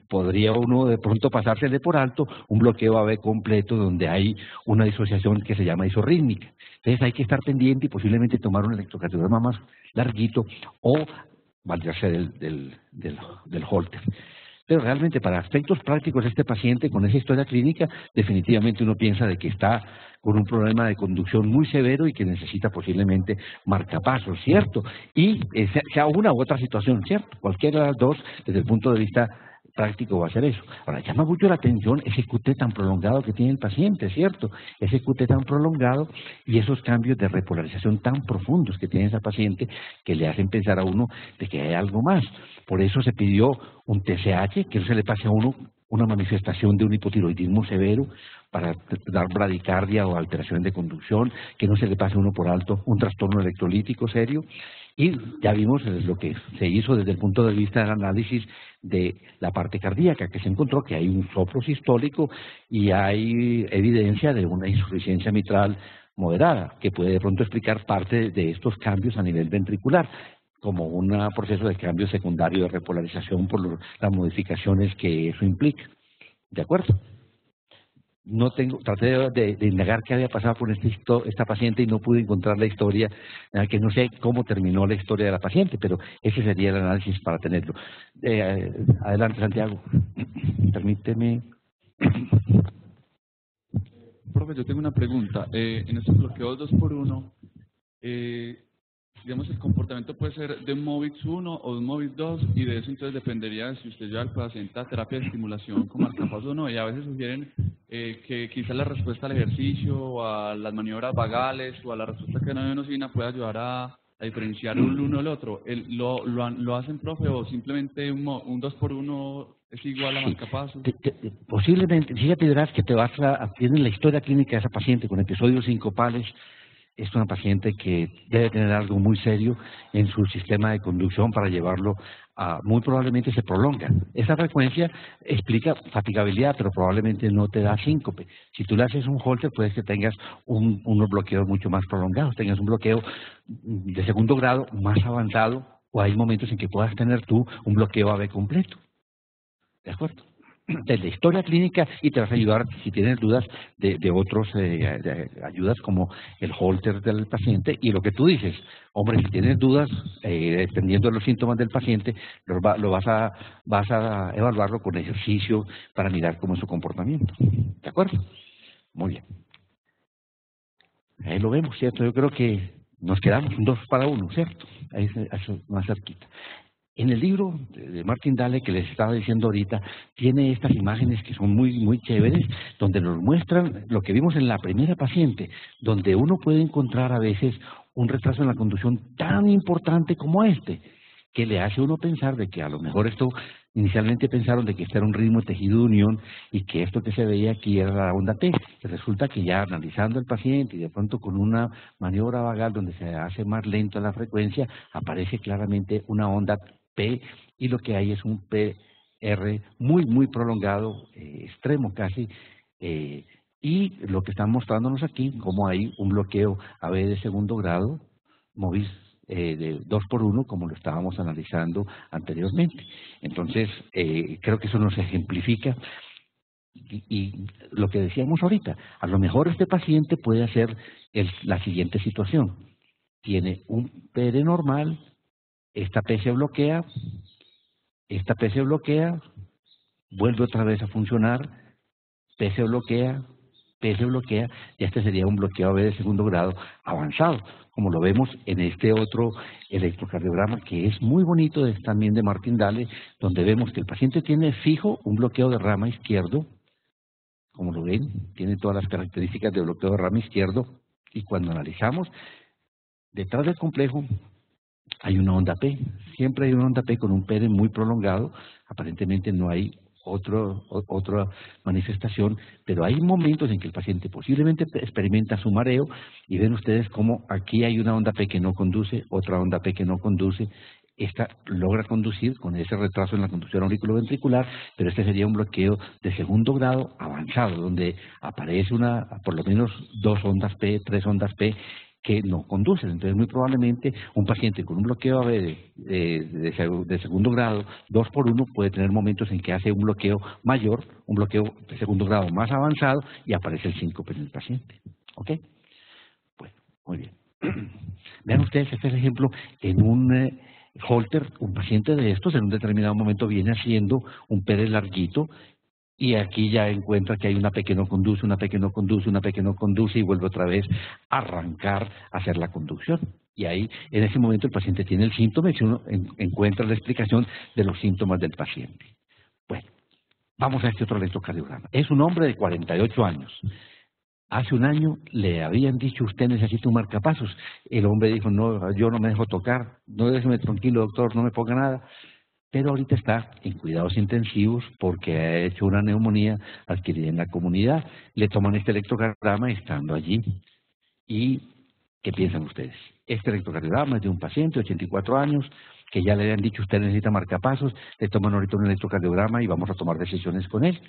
[SPEAKER 1] podría uno de pronto pasársele por alto un bloqueo AV completo donde hay una disociación que se llama isorrítmica. Entonces hay que estar pendiente y posiblemente tomar un electrocardiograma más larguito o valerse del Holter. Pero realmente para aspectos prácticos este paciente con esa historia clínica definitivamente uno piensa de que está con un problema de conducción muy severo y que necesita posiblemente marcapasos, ¿cierto? Y sea una u otra situación, ¿cierto? Cualquiera de las dos desde el punto de vista práctico va a ser eso. Ahora, llama mucho la atención ese QT tan prolongado que tiene el paciente, ¿cierto? Ese QT tan prolongado y esos cambios de repolarización tan profundos que tiene esa paciente que le hacen pensar a uno de que hay algo más. Por eso se pidió un TSH, que no se le pase a uno una manifestación de un hipotiroidismo severo para dar bradicardia o alteraciones de conducción, que no se le pase a uno por alto un trastorno electrolítico serio. Y ya vimos lo que se hizo desde el punto de vista del análisis de la parte cardíaca, que se encontró que hay un soplo sistólico y hay evidencia de una insuficiencia mitral moderada, que puede de pronto explicar parte de estos cambios a nivel ventricular, como un proceso de cambio secundario de repolarización por las modificaciones que eso implica. ¿De acuerdo? Traté de indagar qué había pasado con esta paciente y no pude encontrar la historia, que no sé cómo terminó la historia de la paciente, pero ese sería el análisis para tenerlo. Adelante, Santiago. Permíteme.
[SPEAKER 5] Profe, yo tengo una pregunta. En estos bloqueos 2:1, digamos, el comportamiento puede ser de un MOVIX 1 o de un MOVIX 2, y de eso entonces dependería de si usted lleva al paciente a terapia de estimulación con marcapasos o no, y a veces sugieren que quizás la respuesta al ejercicio o a las maniobras vagales o a la respuesta que no adenosina puede ayudar a diferenciar el uno del otro. ¿Lo hacen, profe, o simplemente un 2:1 es igual a marcapasos?
[SPEAKER 1] Posiblemente, fíjate, verás que tienes la historia clínica de esa paciente con episodios sincopales. Es una paciente que debe tener algo muy serio en su sistema de conducción para llevarlo a, muy probablemente se prolonga. Esa frecuencia explica fatigabilidad, pero probablemente no te da síncope. Si tú le haces un Holter, puede que tengas unos bloqueos mucho más prolongados, tengas un bloqueo de segundo grado más avanzado, o hay momentos en que puedas tener tú un bloqueo AV completo. ¿De acuerdo? De la historia clínica, y te vas a ayudar, si tienes dudas, de otros ayudas como el Holter del paciente y lo que tú dices. Hombre, si tienes dudas, dependiendo de los síntomas del paciente, vas a evaluarlo con ejercicio para mirar cómo es su comportamiento. ¿De acuerdo? Muy bien. Ahí lo vemos, ¿cierto? Yo creo que nos quedamos 2:1, ¿cierto? Ahí más cerquita. En el libro de Martin Dahle, que les estaba diciendo ahorita, tiene estas imágenes que son muy, muy chéveres, donde nos muestran lo que vimos en la primera paciente, donde uno puede encontrar a veces un retraso en la conducción tan importante como este, que le hace a uno pensar de que a lo mejor inicialmente pensaron de que este era un ritmo de tejido de unión y que esto que se veía aquí era la onda T. Y resulta que ya analizando el paciente y de pronto con una maniobra vagal donde se hace más lento la frecuencia, aparece claramente una onda P, y lo que hay es un PR muy, muy prolongado, extremo casi, y lo que están mostrándonos aquí, como hay un bloqueo AV de segundo grado, MOVIX de 2:1, como lo estábamos analizando anteriormente. Entonces, creo que eso nos ejemplifica y lo que decíamos ahorita, a lo mejor este paciente puede hacer la siguiente situación. Tiene un PR normal, esta P se bloquea, vuelve otra vez a funcionar, P se bloquea, y este sería un bloqueo AB de segundo grado avanzado, como lo vemos en este otro electrocardiograma que es muy bonito, es también de Martindale, donde vemos que el paciente tiene fijo un bloqueo de rama izquierdo, como lo ven, tiene todas las características de bloqueo de rama izquierdo, y cuando analizamos, detrás del complejo hay una onda P, siempre hay una onda P con un PD muy prolongado, aparentemente no hay otra manifestación, pero hay momentos en que el paciente posiblemente experimenta su mareo, y ven ustedes cómo aquí hay una onda P que no conduce, otra onda P que no conduce. Esta logra conducir con ese retraso en la conducción auriculoventricular, pero este sería un bloqueo de segundo grado avanzado, donde aparece por lo menos 2 ondas P, 3 ondas P que no conducen. Entonces, muy probablemente un paciente con un bloqueo AB de segundo grado, 2 por 1, puede tener momentos en que hace un bloqueo mayor, un bloqueo de segundo grado más avanzado, y aparece el síncope en el paciente. ¿Ok? Bueno, muy bien. Vean ustedes este ejemplo en un Holter, un paciente de estos en un determinado momento viene haciendo un PD larguito, y aquí ya encuentra que hay una P que no conduce, una P que no conduce, una P que no conduce, y vuelve otra vez a arrancar a hacer la conducción. Y ahí, en ese momento, el paciente tiene el síntoma y uno encuentra la explicación de los síntomas del paciente. Bueno, vamos a este otro electrocardiograma. Es un hombre de 48 años. Hace un año le habían dicho: usted necesita un marcapasos. El hombre dijo: no, yo no me dejo tocar, no, déjeme tranquilo, doctor, no me ponga nada. Pero ahorita está en cuidados intensivos porque ha hecho una neumonía adquirida en la comunidad. Le toman este electrocardiograma estando allí. ¿Y qué piensan ustedes? Este electrocardiograma es de un paciente de 84 años que ya le habían dicho: usted necesita marcapasos. Le toman ahorita un electrocardiograma y vamos a tomar decisiones con él.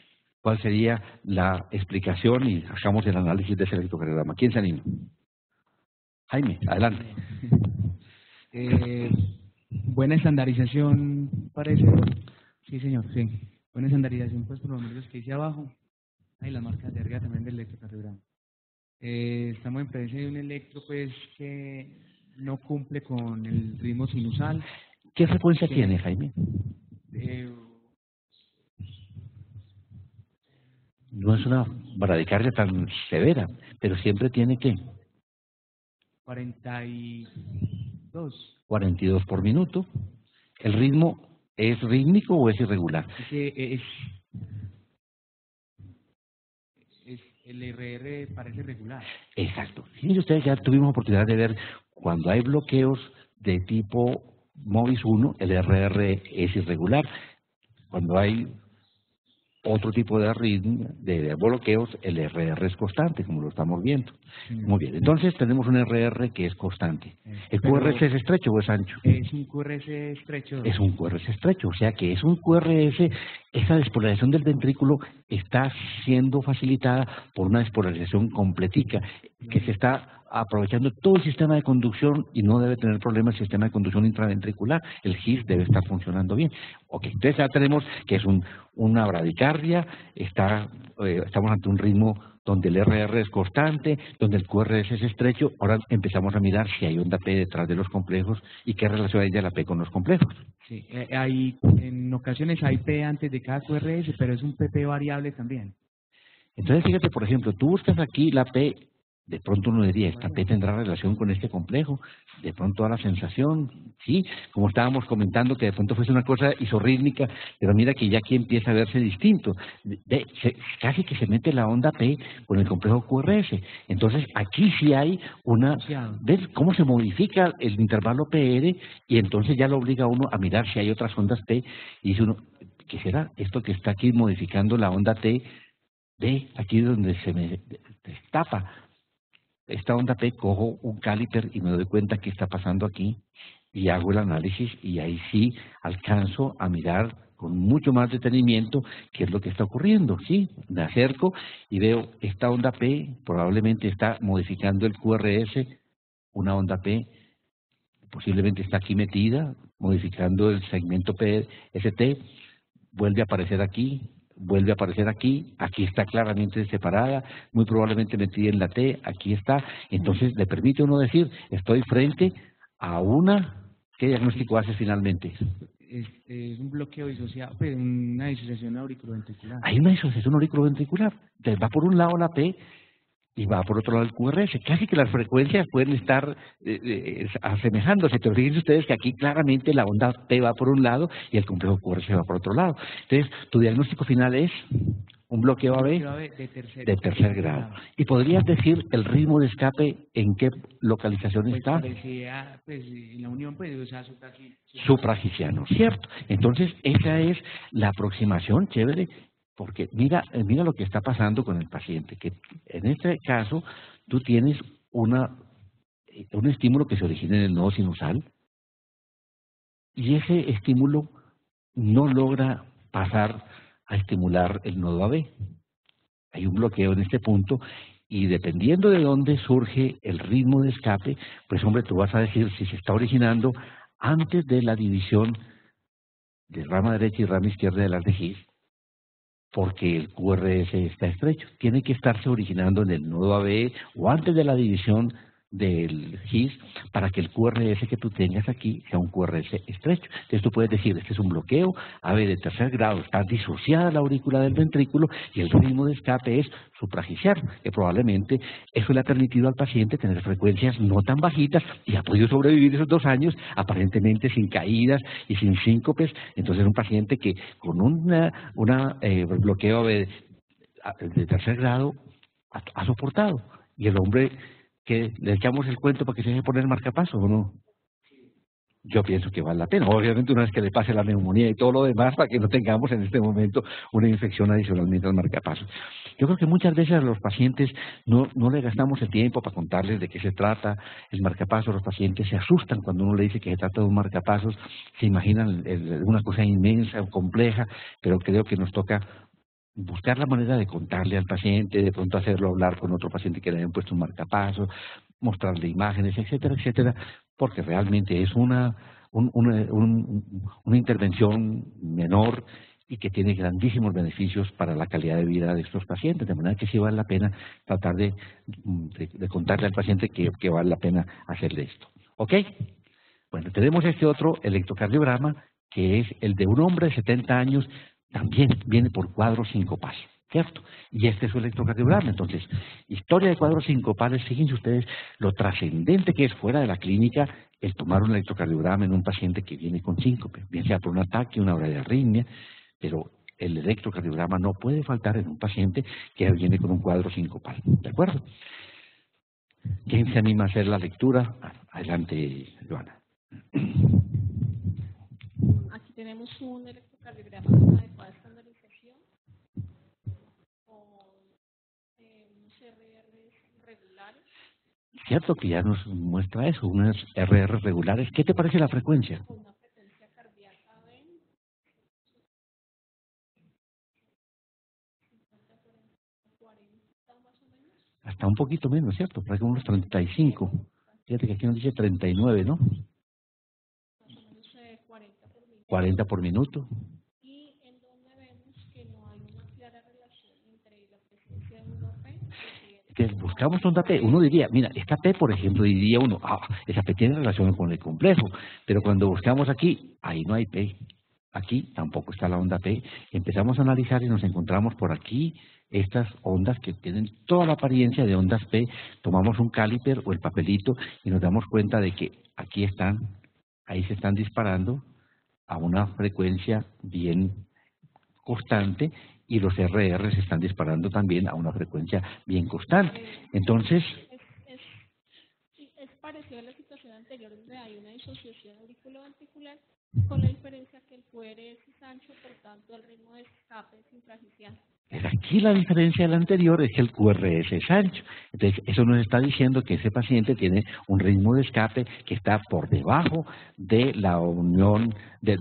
[SPEAKER 1] ¿Cuál sería la explicación? Y hagamos el análisis de ese electrocardiograma. ¿Quién se anima? Jaime, adelante.
[SPEAKER 7] Buena estandarización, parece. Sí, señor, sí. Buena estandarización, pues, por los números que hice abajo. Ahí las marcas de arriba también del electrocardiograma. Estamos en presencia de un electro, pues, que no cumple con el ritmo sinusal.
[SPEAKER 1] ¿Qué frecuencia tiene, Jaime? No es una bradicardia tan severa, pero siempre tiene, ¿qué?
[SPEAKER 7] 42.
[SPEAKER 1] 42 por minuto. ¿El ritmo es rítmico o es irregular?
[SPEAKER 7] El RR parece regular.
[SPEAKER 1] Exacto. Sí, ustedes ya tuvimos oportunidad de ver cuando hay bloqueos de tipo MOVIS 1, el RR es irregular. Cuando hay otro tipo de arritmia, de bloqueos, el RR es constante, como lo estamos viendo. Muy bien, entonces tenemos un RR que es constante. ¿El QRS es estrecho o es ancho?
[SPEAKER 7] Es un QRS estrecho.
[SPEAKER 1] Es un QRS estrecho, o sea que es un QRS, esa despolarización del ventrículo está siendo facilitada por una despolarización completica, que se está aprovechando todo el sistema de conducción y no debe tener problema el sistema de conducción intraventricular. El GIS debe estar funcionando bien. Ok, entonces ya tenemos que es una bradicardia, estamos ante un ritmo donde el RR es constante, donde el QRS es estrecho. Ahora empezamos a mirar si hay onda P detrás de los complejos y qué relación hay de la P con los complejos.
[SPEAKER 7] Sí, en ocasiones hay P antes de cada QRS, pero es un PP variable también.
[SPEAKER 1] Entonces fíjate, por ejemplo, tú buscas aquí la P. De pronto uno diría, esta P tendrá relación con este complejo, de pronto da la sensación, sí, como estábamos comentando, que de pronto fuese una cosa isorrítmica, pero mira que ya aquí empieza a verse distinto, casi que se mete la onda P con el complejo QRS, entonces aquí sí hay ¿ves cómo se modifica el intervalo PR? Y entonces ya lo obliga a uno a mirar si hay otras ondas P, y dice uno, ¿qué será esto que está aquí modificando la onda T? Ve, aquí donde se me destapa esta onda P, cojo un caliper y me doy cuenta qué está pasando aquí y hago el análisis, y ahí sí alcanzo a mirar con mucho más detenimiento qué es lo que está ocurriendo, ¿sí? Me acerco y veo esta onda P, probablemente está modificando el QRS, una onda P, posiblemente está aquí metida, modificando el segmento PST, vuelve a aparecer aquí, vuelve a aparecer aquí, aquí está claramente separada, muy probablemente metida en la T, aquí está. Entonces le permite a uno decir, estoy frente a una... ¿Qué diagnóstico hace finalmente?
[SPEAKER 7] es un bloqueo disociado, pues una disociación auriculoventricular.
[SPEAKER 1] Hay una disociación auriculoventricular. Entonces va por un lado la P y va por otro lado el QRS. Casi que las frecuencias pueden estar asemejándose, pero fíjense ustedes que aquí claramente la onda P va por un lado y el complejo QRS va por otro lado. Entonces, tu diagnóstico final es un bloqueo AB de tercer grado. ¿Y podrías decir el ritmo de escape en qué localización
[SPEAKER 7] Pues
[SPEAKER 1] está?
[SPEAKER 7] parecía, pues en la unión, pues, o sea,
[SPEAKER 1] Supragiciano, ¿cierto? Entonces, esa es la aproximación chévere, porque mira lo que está pasando con el paciente, que en este caso tú tienes un estímulo que se origina en el nodo sinusal y ese estímulo no logra pasar a estimular el nodo AB. Hay un bloqueo en este punto y dependiendo de dónde surge el ritmo de escape, pues hombre, tú vas a decir si se está originando antes de la división de rama derecha y rama izquierda del haz de His, porque el QRS está estrecho. Tiene que estarse originando en el nodo AB o antes de la división del His para que el QRS que tú tengas aquí sea un QRS estrecho. Entonces tú puedes decir, este es un bloqueo AB de tercer grado, está disociada la aurícula del ventrículo y el ritmo de escape es supragiciano, que probablemente eso le ha permitido al paciente tener frecuencias no tan bajitas y ha podido sobrevivir esos 2 años aparentemente sin caídas y sin síncopes. Entonces un paciente que con un bloqueo AB de tercer grado ha soportado, y el hombre que le echamos el cuento para que se deje poner marcapaso, ¿o no? Yo pienso que vale la pena. Obviamente una vez que le pase la neumonía y todo lo demás, para que no tengamos en este momento una infección adicionalmente al marcapaso. Yo creo que muchas veces a los pacientes no le gastamos el tiempo para contarles de qué se trata el marcapaso. Los pacientes se asustan cuando uno le dice que se trata de un marcapasos, se imaginan una cosa inmensa o compleja, pero creo que nos toca buscar la manera de contarle al paciente, de pronto hacerlo hablar con otro paciente que le hayan puesto un marcapaso, mostrarle imágenes, etcétera, etcétera, porque realmente es una intervención menor y que tiene grandísimos beneficios para la calidad de vida de estos pacientes, de manera que sí vale la pena tratar de contarle al paciente que vale la pena hacerle esto. ¿Ok? Bueno, tenemos este otro electrocardiograma, que es el de un hombre de 70 años, también viene por cuadros sincopales, ¿cierto? Y este es su electrocardiograma. Entonces, historia de cuadros sincopales, fíjense ustedes lo trascendente que es fuera de la clínica el tomar un electrocardiograma en un paciente que viene con síncope, bien sea por un ataque, una bradioarritmia, pero el electrocardiograma no puede faltar en un paciente que viene con un cuadro sincopal, ¿de acuerdo? ¿Quién se anima a hacer la lectura? Adelante, Joana.
[SPEAKER 2] Aquí tenemos un electrocardiograma con adecuada estandarización, con unos RRs regulares.
[SPEAKER 1] Cierto que ya nos muestra eso, unas RR regulares. ¿Qué te parece la frecuencia?
[SPEAKER 2] Con una frecuencia cardíaca de 40 más o menos.
[SPEAKER 1] Hasta un poquito menos, ¿cierto? Parece unos 35. Fíjate que aquí nos dice 39, ¿no?
[SPEAKER 2] Más o menos 40 por minuto.
[SPEAKER 1] 40 por minuto.
[SPEAKER 2] Y en donde vemos que no hay una clara relación entre la presencia de una P.
[SPEAKER 1] Entonces buscamos onda P. Uno diría, mira, esta P, por ejemplo, diría uno, esa P tiene relación con el complejo. Pero cuando buscamos aquí, ahí no hay P. Aquí tampoco está la onda P. Empezamos a analizar y nos encontramos por aquí estas ondas que tienen toda la apariencia de ondas P. Tomamos un caliper o el papelito y nos damos cuenta de que aquí están, ahí se están disparando a una frecuencia bien constante y los RR se están disparando también a una frecuencia bien constante. Entonces,
[SPEAKER 2] es parecido a la situación anterior donde hay una disociación auriculoventricular, con la diferencia que el QRS es ancho, por tanto el ritmo de escape es infragiciano.
[SPEAKER 1] Aquí la diferencia del anterior es que el QRS es ancho. Entonces, eso nos está diciendo que ese paciente tiene un ritmo de escape que está por debajo de la unión, de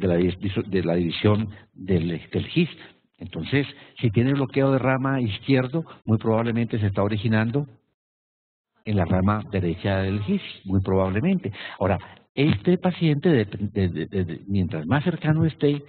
[SPEAKER 1] la división del His. Entonces, si tiene bloqueo de rama izquierdo, muy probablemente se está originando en la rama derecha del His, muy probablemente. Ahora, este paciente, mientras más cercano esté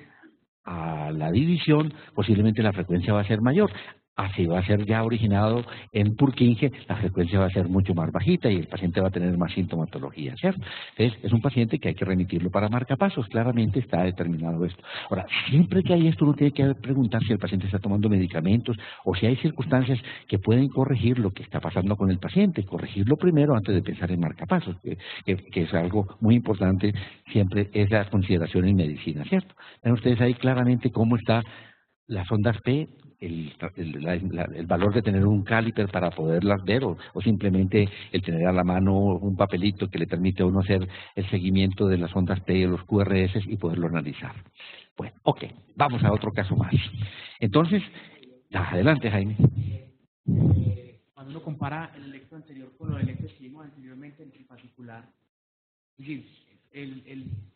[SPEAKER 1] a la división, posiblemente la frecuencia va a ser mayor. así va a ser ya originado en Purkinje, la frecuencia va a ser mucho más bajita y el paciente va a tener más sintomatología, ¿cierto? Entonces, es un paciente que hay que remitirlo para marcapasos, claramente está determinado esto. Ahora, siempre que hay esto, uno tiene que preguntar si el paciente está tomando medicamentos o si hay circunstancias que pueden corregir lo que está pasando con el paciente, corregirlo primero antes de pensar en marcapasos, que es algo muy importante, siempre es la consideración en medicina, ¿cierto? Ven ustedes ahí claramente cómo está las ondas P, el valor de tener un caliper para poderlas ver o simplemente el tener a la mano un papelito que le permite a uno hacer el seguimiento de las ondas P y los QRS y poderlo analizar. Bueno, ok, vamos a otro caso más. Entonces, adelante, Jaime.
[SPEAKER 7] Cuando uno compara el electro anterior con lo del electro que vimos anteriormente, el trifascicular, es decir,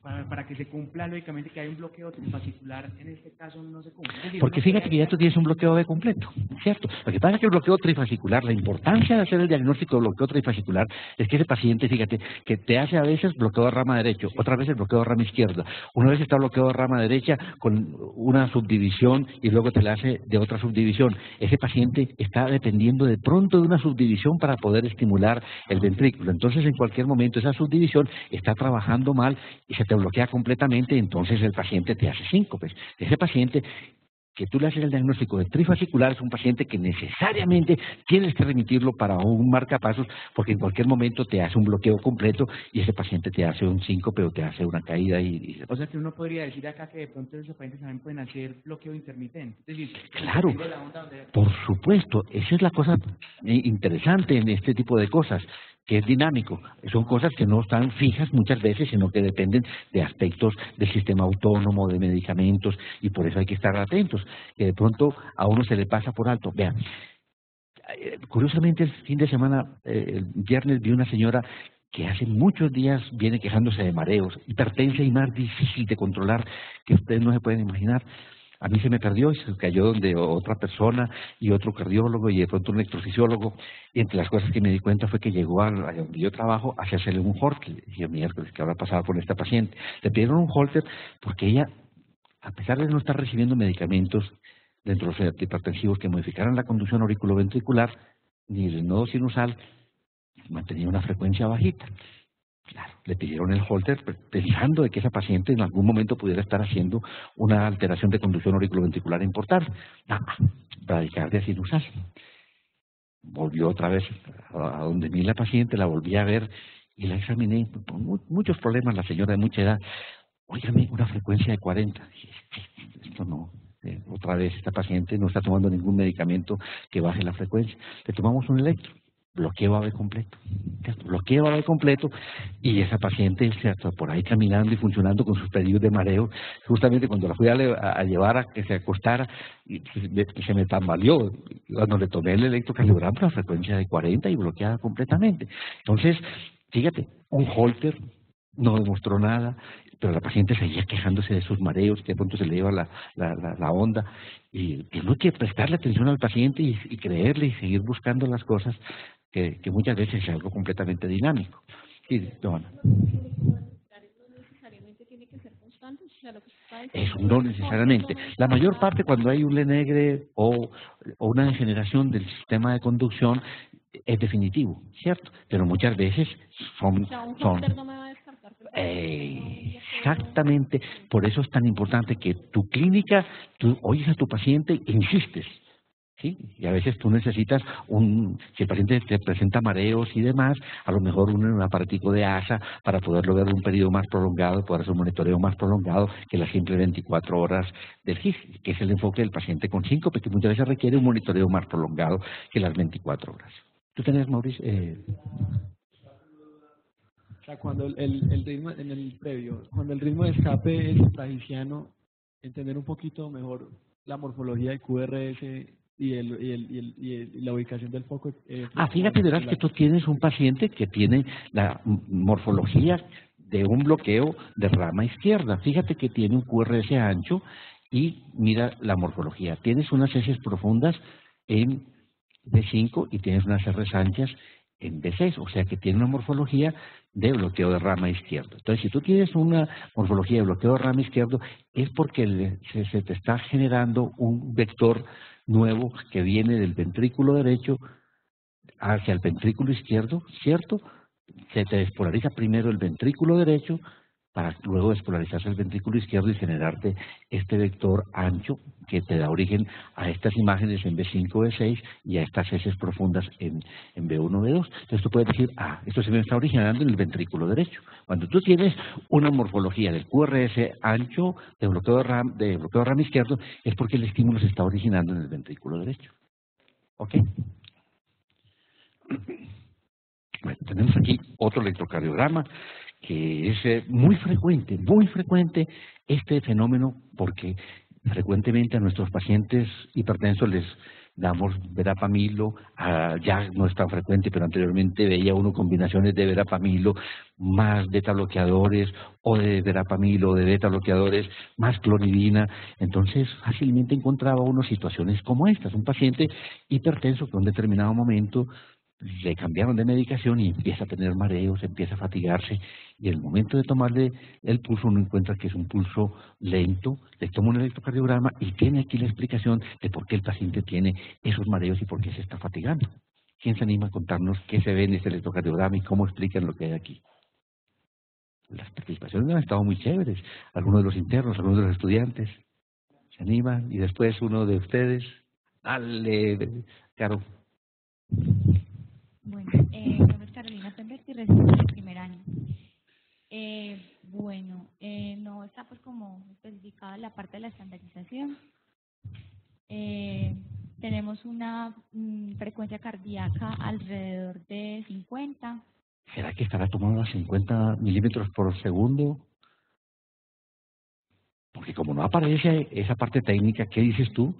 [SPEAKER 7] para que se cumpla lógicamente que hay un bloqueo trifascicular, en este caso no se cumple. Es decir,
[SPEAKER 1] porque fíjate que ya tú tienes un bloqueo B completo, ¿cierto? Lo que pasa es que el bloqueo trifascicular, la importancia de hacer el diagnóstico de bloqueo trifascicular es que ese paciente, fíjate, que te hace a veces bloqueo de rama derecho, otras veces bloqueo de rama izquierda. Una vez está bloqueo de rama derecha con una subdivisión y luego te la hace de otra subdivisión. Ese paciente está dependiendo de pronto de una subdivisión para poder estimular el ventrículo. Entonces, en cualquier momento esa subdivisión está trabajando mal y se te bloquea completamente, entonces el paciente te hace síncopes. Ese paciente que tú le haces el diagnóstico de trifascicular es un paciente que necesariamente tienes que remitirlo para un marcapasos porque en cualquier momento te hace un bloqueo completo y ese paciente te hace un síncope o te hace una caída.
[SPEAKER 7] O sea que uno podría decir acá que de pronto esos pacientes también pueden hacer bloqueo intermitente. Es decir,
[SPEAKER 1] claro,
[SPEAKER 7] depende de la onda donde...
[SPEAKER 1] por supuesto, esa es la cosa interesante en este tipo de cosas, que es dinámico. Son cosas que no están fijas muchas veces, sino que dependen de aspectos del sistema autónomo, de medicamentos, y por eso hay que estar atentos, que de pronto a uno se le pasa por alto. Vean, curiosamente el fin de semana, el viernes, vi una señora que hace muchos días viene quejándose de mareos, hipertensa y más difícil de controlar, que ustedes no se pueden imaginar. A mí se me perdió y se cayó donde otra persona y otro cardiólogo y de pronto un electrofisiólogo. Y entre las cosas que me di cuenta fue que llegó a donde yo trabajo a hacerle un Holter. Y yo, miércoles, ¿qué habrá pasado con esta paciente? Le pidieron un Holter porque ella, a pesar de no estar recibiendo medicamentos dentro de los antihipertensivos que modificaran la conducción auriculoventricular, ni el nodo sinusal, mantenía una frecuencia bajita. Claro, le pidieron el Holter pensando de que esa paciente en algún momento pudiera estar haciendo una alteración de conducción auriculoventricular importante. Bradicardia sinusal. Volvió otra vez a donde vi la paciente, la volví a ver y la examiné. Muchos problemas, la señora de mucha edad. Óigame, una frecuencia de 40. Esto no. Otra vez esta paciente no está tomando ningún medicamento que baje la frecuencia. Le tomamos un electro. Bloqueo AB completo, ¿cierto? Bloqueo AB completo y esa paciente, ¿cierto? Por ahí caminando y funcionando con sus pedidos de mareo, justamente cuando la fui a llevar a que se acostara, y se me tambaleó. Cuando le tomé el electrocardiograma, la frecuencia de 40 y bloqueada completamente. Entonces, fíjate, un Holter no demostró nada, pero la paciente seguía quejándose de sus mareos, que de pronto se le iba la onda, y tengo que prestarle atención al paciente y creerle y seguir buscando las cosas que muchas veces es algo completamente dinámico. Sí, Johanna. Eso no necesariamente. La mayor parte cuando hay un LNegre o una degeneración del sistema de conducción es definitivo, ¿cierto? Pero muchas veces son exactamente, por eso es tan importante que tu clínica, tú oyes a tu paciente e insistes, ¿sí? Y a veces tú necesitas si el paciente te presenta mareos y demás, a lo mejor un aparatico de ASA para poderlo ver un periodo más prolongado, poder hacer un monitoreo más prolongado que las simples 24 horas del GIS, que es el enfoque del paciente con síncope, que muchas veces requiere un monitoreo más prolongado que las 24 horas. ¿Tú tenés, Mauricio?
[SPEAKER 8] O sea, cuando el ritmo, en el previo, cuando el ritmo de escape es tragiciano, entender un poquito mejor la morfología del QRS y la ubicación del foco.
[SPEAKER 1] Fíjate, verás que tú tienes un paciente que tiene la morfología de un bloqueo de rama izquierda. Fíjate que tiene un QRS ancho y mira la morfología. Tienes unas heces profundas en B5 y tienes unas R's anchas en B6, o sea que tiene una morfología de bloqueo de rama izquierdo. Entonces, si tú tienes una morfología de bloqueo de rama izquierdo, es porque se te está generando un vector nuevo que viene del ventrículo derecho hacia el ventrículo izquierdo, ¿cierto? Se te despolariza primero el ventrículo derecho para luego despolarizarse el ventrículo izquierdo y generarte este vector ancho que te da origen a estas imágenes en B5, B6 y a estas heces profundas en B1, B2. Entonces tú puedes decir, esto se me está originando en el ventrículo derecho. Cuando tú tienes una morfología del QRS ancho de bloqueo de RAM izquierdo, es porque el estímulo se está originando en el ventrículo derecho. ¿Ok? Bueno, tenemos aquí otro electrocardiograma que es muy frecuente este fenómeno porque frecuentemente a nuestros pacientes hipertensos les damos verapamilo, ya no es tan frecuente, pero anteriormente veía uno combinaciones de verapamilo más beta bloqueadores o de verapamilo o de beta bloqueadores más clonidina. Entonces fácilmente encontraba uno situaciones como estas, un paciente hipertenso que en un determinado momento le cambiaron de medicación y empieza a tener mareos, empieza a fatigarse y en el momento de tomarle el pulso uno encuentra que es un pulso lento, le toma un electrocardiograma y tiene aquí la explicación de por qué el paciente tiene esos mareos y por qué se está fatigando. ¿Quién se anima a contarnos qué se ve en este electrocardiograma y cómo explican lo que hay aquí? Las participaciones han estado muy chéveres, algunos de los internos, algunos de los estudiantes se animan y después uno de ustedes, dale, Caro.
[SPEAKER 10] Bueno, mi nombre es Carolina Pemberti, residente del primer año. No está pues como especificada la parte de la estandarización. Tenemos una frecuencia cardíaca alrededor de 50.
[SPEAKER 1] ¿Será que estará tomando a 50 milímetros por segundo? Porque como no aparece esa parte técnica, ¿qué dices tú?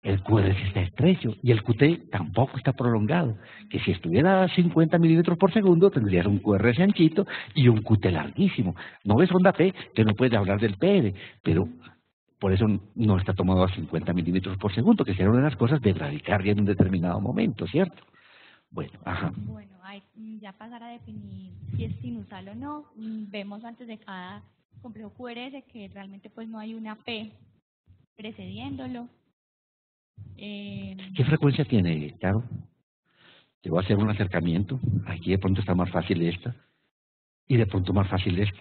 [SPEAKER 1] El QRS está estrecho y el QT tampoco está prolongado. Que si estuviera a 50 milímetros por segundo tendrías un QRS anchito y un QT larguísimo. No ves onda P, que no puedes hablar del PR, pero por eso no está tomado a 50 milímetros por segundo, que sería una de las cosas de bradicardia en un determinado momento, ¿cierto? Bueno,
[SPEAKER 10] Bueno, ya pasar a definir si es sinusal o no. Vemos antes de cada complejo QRS que realmente pues no hay una P precediéndolo.
[SPEAKER 1] ¿Qué frecuencia tiene, Caro? Te voy a hacer un acercamiento. Aquí de pronto está más fácil esta y de pronto más fácil este.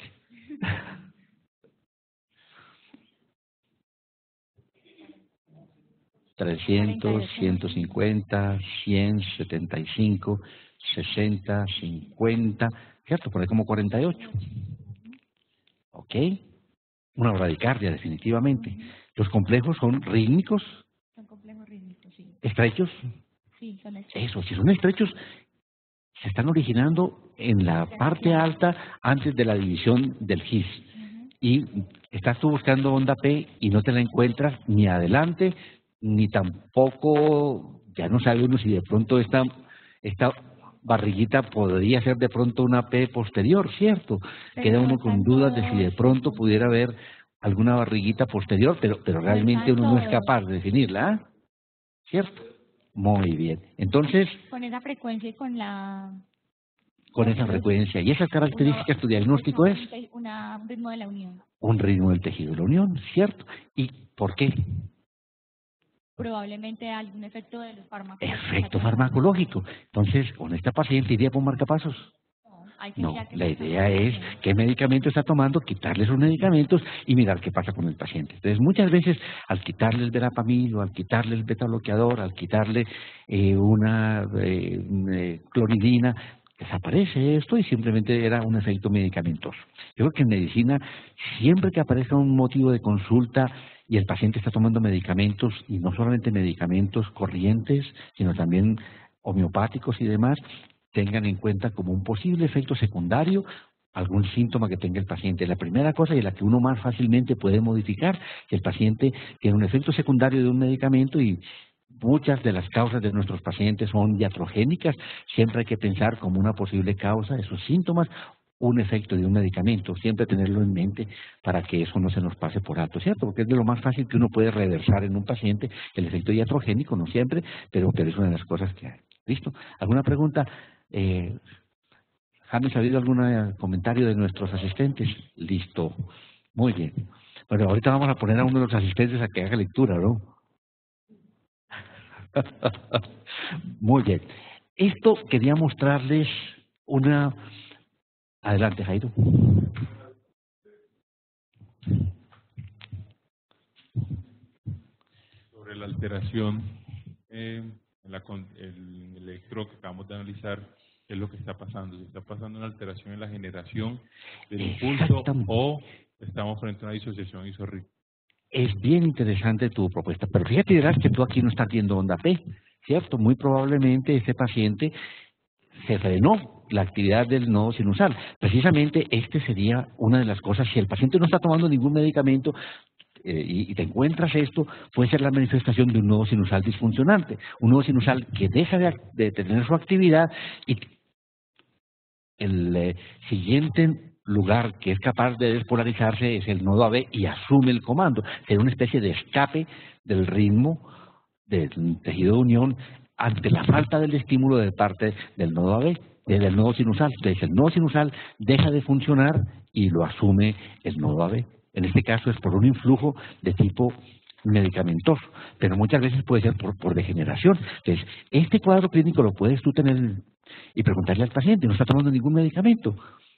[SPEAKER 1] 300, 150, 100, 75, 60, 50, ¿cierto? Por ahí como 48. ¿Ok? Una bradicardia, definitivamente. Los complejos son rítmicos.
[SPEAKER 10] Son complejos rítmicos, sí.
[SPEAKER 1] ¿Estrechos?
[SPEAKER 10] Sí, son estrechos.
[SPEAKER 1] Eso, si son estrechos, se están originando en la parte alta antes de la división del GIS. Y estás tú buscando onda P y no te la encuentras ni adelante, ni tampoco, ya no sabe uno si de pronto esta barriguita podría ser de pronto una P posterior, ¿cierto? Queda uno con dudas de si de pronto pudiera haber alguna barriguita posterior, pero realmente uno no es capaz de definirla, ¿cierto? Muy bien. Entonces,
[SPEAKER 10] con esa frecuencia y con
[SPEAKER 1] esa frecuencia y esas características, tu diagnóstico es
[SPEAKER 10] un ritmo de la unión.
[SPEAKER 1] Un ritmo del tejido de la unión, ¿cierto? ¿Y por qué?
[SPEAKER 10] Probablemente algún efecto de los fármacos.
[SPEAKER 1] Efecto farmacológico. Entonces, ¿con esta paciente iría por marcapasos? No, la idea es qué medicamento está tomando, quitarle sus medicamentos y mirar qué pasa con el paciente. Entonces, muchas veces, al quitarle el verapamilo, al quitarle el beta bloqueador, al quitarle una clonidina, desaparece esto y simplemente era un efecto medicamentoso. Yo creo que en medicina, siempre que aparezca un motivo de consulta y el paciente está tomando medicamentos, y no solamente medicamentos corrientes, sino también homeopáticos y demás, tengan en cuenta como un posible efecto secundario algún síntoma que tenga el paciente. La primera cosa y la que uno más fácilmente puede modificar, que el paciente tiene un efecto secundario de un medicamento y muchas de las causas de nuestros pacientes son iatrogénicas. Siempre hay que pensar como una posible causa de esos síntomas un efecto de un medicamento, siempre tenerlo en mente para que eso no se nos pase por alto, ¿cierto? Porque es de lo más fácil que uno puede reversar en un paciente el efecto iatrogénico, no siempre, pero es una de las cosas que hay. ¿Listo? ¿Alguna pregunta? ¿Han sabido algún comentario de nuestros asistentes? Listo. Muy bien. Bueno, ahorita vamos a poner a uno de los asistentes a que haga lectura, ¿no? Muy bien. Esto quería mostrarles una... Adelante, Jairo.
[SPEAKER 11] Sobre la alteración en el electro que acabamos de analizar, ¿qué es lo que está pasando? ¿Se está pasando una alteración en la generación del impulso o estamos frente a una disociación isorrítmica?
[SPEAKER 1] Es bien interesante tu propuesta, pero fíjate, verás que tú aquí no estás viendo onda P, ¿cierto? Muy probablemente ese paciente se frenó la actividad del nodo sinusal. Precisamente este sería una de las cosas, si el paciente no está tomando ningún medicamento y te encuentras esto, puede ser la manifestación de un nodo sinusal disfuncionante, un nodo sinusal que deja de tener su actividad y el siguiente lugar que es capaz de despolarizarse es el nodo AB y asume el comando. Sería una especie de escape del ritmo del tejido de unión ante la falta del estímulo de parte del nodo AB, del nodo sinusal. Entonces el nodo sinusal deja de funcionar y lo asume el nodo AB. En este caso es por un influjo de tipo medicamentoso, pero muchas veces puede ser por degeneración. Entonces, este cuadro clínico lo puedes tú tener y preguntarle al paciente, no está tomando ningún medicamento.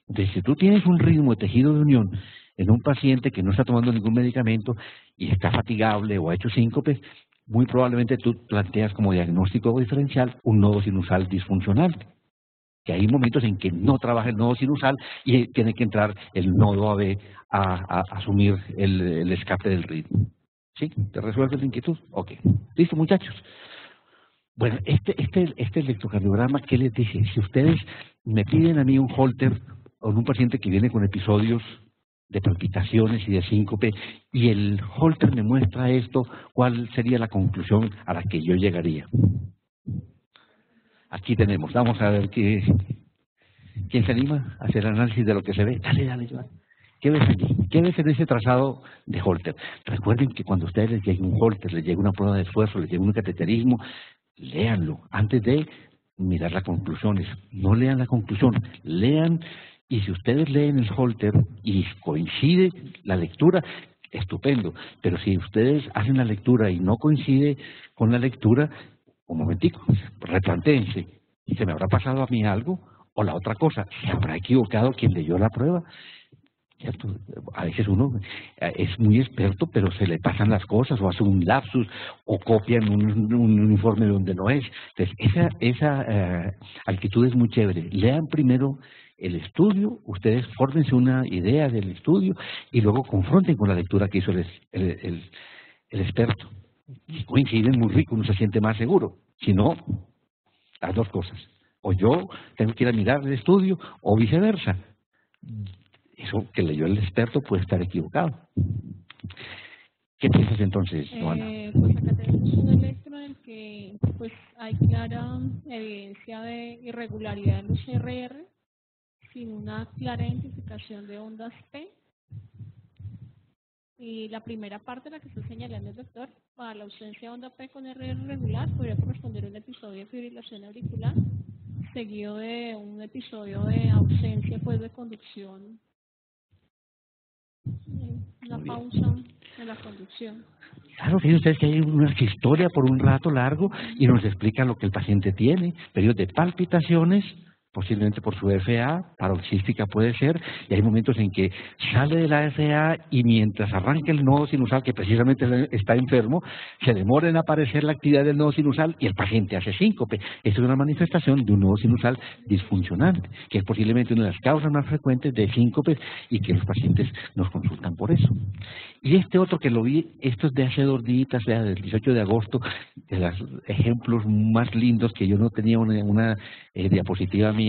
[SPEAKER 1] Entonces, si tú tienes un ritmo de tejido de unión en un paciente que no está tomando ningún medicamento y está fatigable o ha hecho síncopes, muy probablemente tú planteas como diagnóstico diferencial un nodo sinusal disfuncional, que hay momentos en que no trabaja el nodo sinusal y tiene que entrar el nodo AB a asumir el escape del ritmo. ¿Sí? ¿Te resuelve la inquietud? Ok. ¿Listo, muchachos? Bueno, este electrocardiograma, ¿qué les dice? Si ustedes me piden a mí un Holter o un paciente que viene con episodios de palpitaciones y de síncope, y el Holter me muestra esto, ¿cuál sería la conclusión a la que yo llegaría? Aquí tenemos, vamos a ver quién se anima a hacer análisis de lo que se ve. Dale, Joan. ¿Qué ves allí? ¿Qué ves en ese trazado de Holter? Recuerden que cuando a ustedes les llegue un Holter, les llegue una prueba de esfuerzo, les llegue un cateterismo, léanlo antes de mirar las conclusiones. No lean la conclusión, lean, y si ustedes leen el Holter y coincide la lectura, estupendo. Pero si ustedes hacen la lectura y no coincide con la lectura, un momentico, replantéense. ¿Se me habrá pasado a mí algo? O la otra cosa, ¿se habrá equivocado quien leyó la prueba? ¿Cierto? A veces uno es muy experto, pero se le pasan las cosas, o hace un lapsus, o copian un informe donde no es. Entonces, esa actitud es muy chévere. Lean primero el estudio, ustedes fórmense una idea del estudio, y luego confronten con la lectura que hizo el experto. Si coinciden, muy rico, uno se siente más seguro. Si no, las dos cosas. O yo tengo que ir a mirar el estudio, o viceversa. Eso que leyó el experto puede estar equivocado. ¿Qué piensas entonces, Joana?
[SPEAKER 2] Pues acá tenemos un electro en el que pues hay clara evidencia de irregularidad en los RR, sin una clara identificación de ondas P. Y la primera parte, la que está señalando el doctor, para la ausencia de onda P con RR regular, podría corresponder a un episodio de fibrilación auricular, seguido de un episodio de ausencia pues de conducción, una pausa en la conducción.
[SPEAKER 1] Claro, fíjense ustedes que hay una historia por un rato largo y nos explica lo que el paciente tiene, periodos de palpitaciones, posiblemente por su FA, paroxística puede ser, y hay momentos en que sale de la FA y mientras arranca el nodo sinusal, que precisamente está enfermo, se demora en aparecer la actividad del nodo sinusal y el paciente hace síncope. Esto es una manifestación de un nodo sinusal disfuncionante, que es posiblemente una de las causas más frecuentes de síncopes y que los pacientes nos consultan por eso. Y este otro que lo vi, esto es de hace 2 días, del 18 de agosto, de los ejemplos más lindos, que yo no tenía una diapositiva mía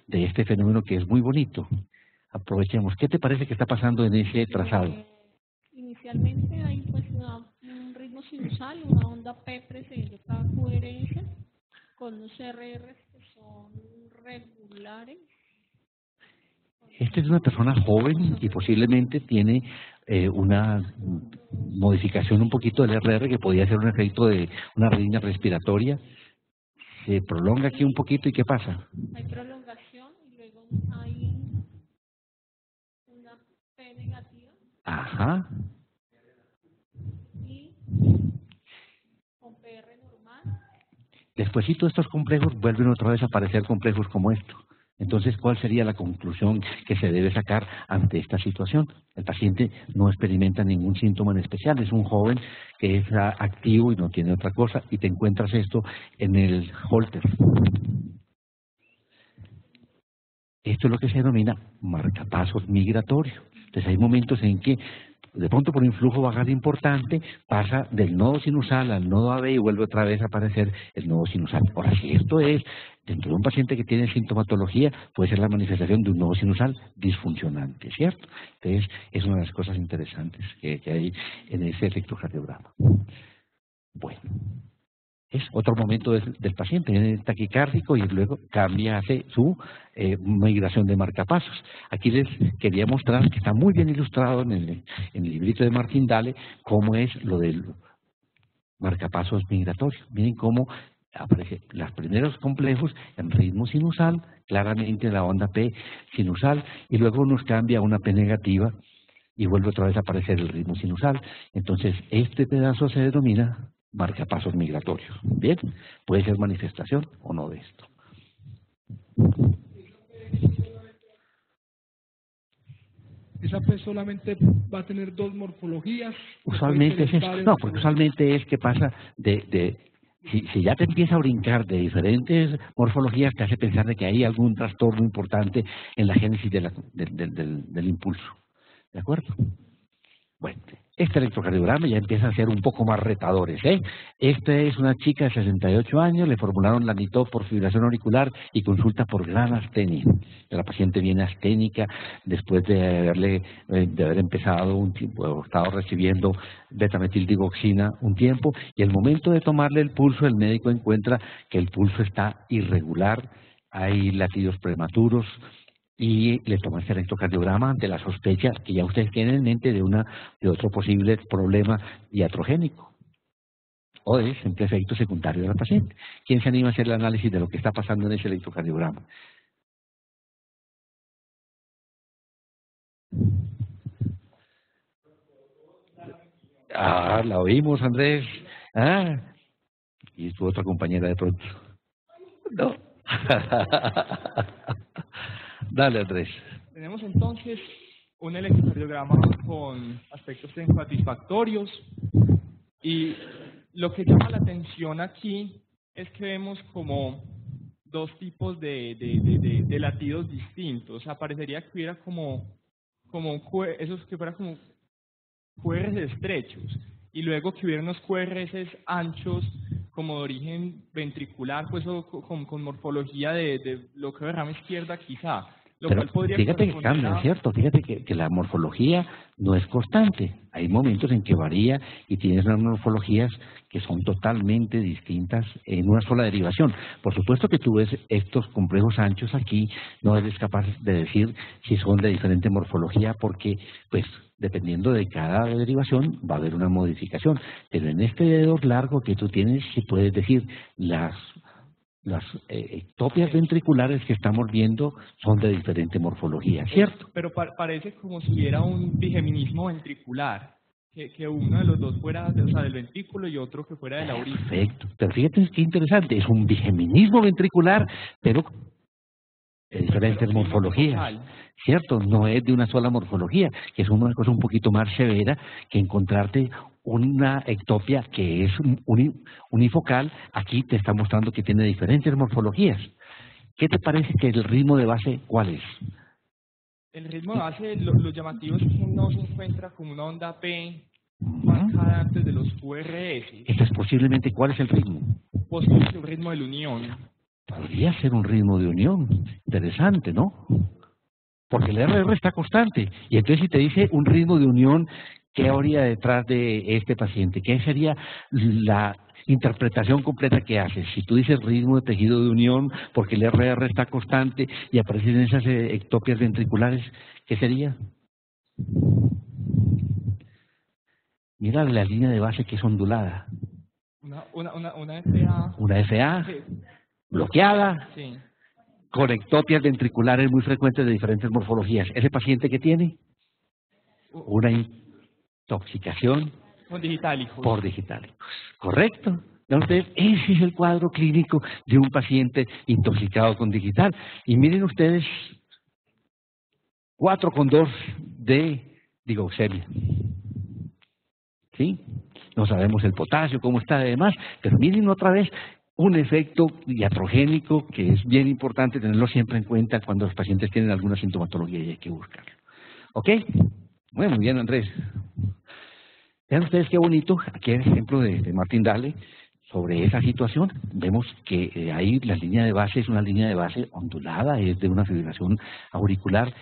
[SPEAKER 1] de este fenómeno que es muy bonito. Aprovechemos. ¿Qué te parece que está pasando en ese trazado?
[SPEAKER 2] Inicialmente hay pues un ritmo sinusal, una onda P precediendo cada QRS, con unos RRs que son regulares.
[SPEAKER 1] Esta es una persona joven y posiblemente tiene una modificación un poquito del RR que podría ser un efecto de una arritmia respiratoria. Se prolonga aquí un poquito y ¿qué pasa?
[SPEAKER 2] Hay prolongación y luego hay una P negativa.
[SPEAKER 1] Ajá.
[SPEAKER 2] Y con PR normal
[SPEAKER 1] Despuésito estos complejos vuelven otra vez a aparecer complejos como estos. Entonces, ¿cuál sería la conclusión que se debe sacar ante esta situación? El paciente no experimenta ningún síntoma en especial, es un joven que es activo y no tiene otra cosa, y te encuentras esto en el Holter. Esto es lo que se denomina marcapasos migratorios. Entonces hay momentos en que de pronto por un influjo vagal importante pasa del nodo sinusal al nodo AB y vuelve otra vez a aparecer el nodo sinusal. Ahora, si esto es dentro de un paciente que tiene sintomatología, puede ser la manifestación de un nodo sinusal disfuncionante, ¿cierto? Entonces es una de las cosas interesantes que hay en ese electrocardiograma. Bueno. Es otro momento del paciente, viene taquicárdico y luego cambia, hace su migración de marcapasos. Aquí les quería mostrar que está muy bien ilustrado en el librito de Martín Dale cómo es lo del marcapasos migratorio. Miren cómo aparecen los primeros complejos en ritmo sinusal, claramente en la onda P sinusal, y luego nos cambia a una P negativa y vuelve otra vez a aparecer el ritmo sinusal. Entonces este pedazo se denomina marcapasos migratorios. Bien, puede ser manifestación o no de esto.
[SPEAKER 3] ¿Esa P solamente va a tener dos morfologías?
[SPEAKER 1] Usualmente es esto. No, porque usualmente es que pasa si ya te empieza a brincar de diferentes morfologías, te hace pensar de que hay algún trastorno importante en la génesis del impulso. ¿De acuerdo? Bueno, este electrocardiograma ya empieza a ser un poco más retadores, ¿eh? Esta es una chica de 68 años, le formularon la NITO por fibrilación auricular y consulta por gran astenia. La paciente viene asténica después de haber empezado un tiempo, o estado recibiendo betametildigoxina un tiempo, y el momento de tomarle el pulso, el médico encuentra que el pulso está irregular, hay latidos prematuros, y le toma este electrocardiograma ante la sospecha que ya ustedes tienen en mente de otro posible problema iatrogénico o de simple efecto secundario de la paciente. ¿Quién se anima a hacer el análisis de lo que está pasando en ese electrocardiograma? Ah, la oímos, Andrés. Ah, y tu otra compañera de pronto. No. Dale, Andrés.
[SPEAKER 6] Tenemos entonces un electrocardiograma con aspectos satisfactorios, y lo que llama la atención aquí es que vemos como dos tipos de latidos distintos. O sea, parecería que hubiera esos que fueran como QRS estrechos, y luego que hubiera unos QRS anchos como de origen ventricular, pues con morfología de lo que derrama izquierda quizá.
[SPEAKER 1] Pero fíjate que cambia, ¿cierto? Fíjate que la morfología no es constante. Hay momentos en que varía y tienes unas morfologías que son totalmente distintas en una sola derivación. Por supuesto que tú ves estos complejos anchos aquí, no eres capaz de decir si son de diferente morfología porque, pues, dependiendo de cada derivación va a haber una modificación. Pero en este dedo largo que tú tienes, sí puedes decir las ectopias ventriculares que estamos viendo son de diferente morfología, ¿cierto?
[SPEAKER 6] Pero parece como si hubiera un bigeminismo ventricular, que uno de los dos fuera del ventrículo y otro que fuera de la aurícula.
[SPEAKER 1] Perfecto, pero fíjate qué interesante, es un bigeminismo ventricular, pero de diferentes morfologías, ¿cierto? No es de una sola morfología, que es una cosa un poquito más severa que encontrarte una ectopia que es unifocal. Aquí te está mostrando que tiene diferentes morfologías. ¿Qué te parece que el ritmo de base cuál es?
[SPEAKER 6] El ritmo de base, lo llamativo es que no se encuentra como una onda P marcada antes de los QRS.
[SPEAKER 1] Entonces, posiblemente, ¿cuál es el ritmo?
[SPEAKER 6] Posiblemente un ritmo de la unión.
[SPEAKER 1] Podría ser un ritmo de unión. Interesante, ¿no? Porque el RR está constante. Y entonces si te dice un ritmo de unión, ¿qué habría detrás de este paciente? ¿Qué sería la interpretación completa que haces? Si tú dices ritmo de tejido de unión porque el RR está constante y aparecen esas ectopias ventriculares, ¿qué sería? Mira la línea de base que es ondulada.
[SPEAKER 6] Una FA.
[SPEAKER 1] Una FA bloqueada.
[SPEAKER 6] Sí.
[SPEAKER 1] Con ectopias ventriculares muy frecuentes de diferentes morfologías. ¿Ese paciente qué tiene? Una intoxicación
[SPEAKER 6] por digitálicos.
[SPEAKER 1] ¿Correcto? Vean ustedes, ese es el cuadro clínico de un paciente intoxicado con digital. Y miren ustedes, 4,2 de digauxemia. ¿Sí? No sabemos el potasio, cómo está además, pero miren otra vez un efecto iatrogénico que es bien importante tenerlo siempre en cuenta cuando los pacientes tienen alguna sintomatología y hay que buscarlo. ¿Ok? Muy bien, Andrés. Vean ustedes qué bonito, aquí el ejemplo de Martín Dahle sobre esa situación. Vemos que ahí la línea de base es una línea de base ondulada, es de una fibrilación auricular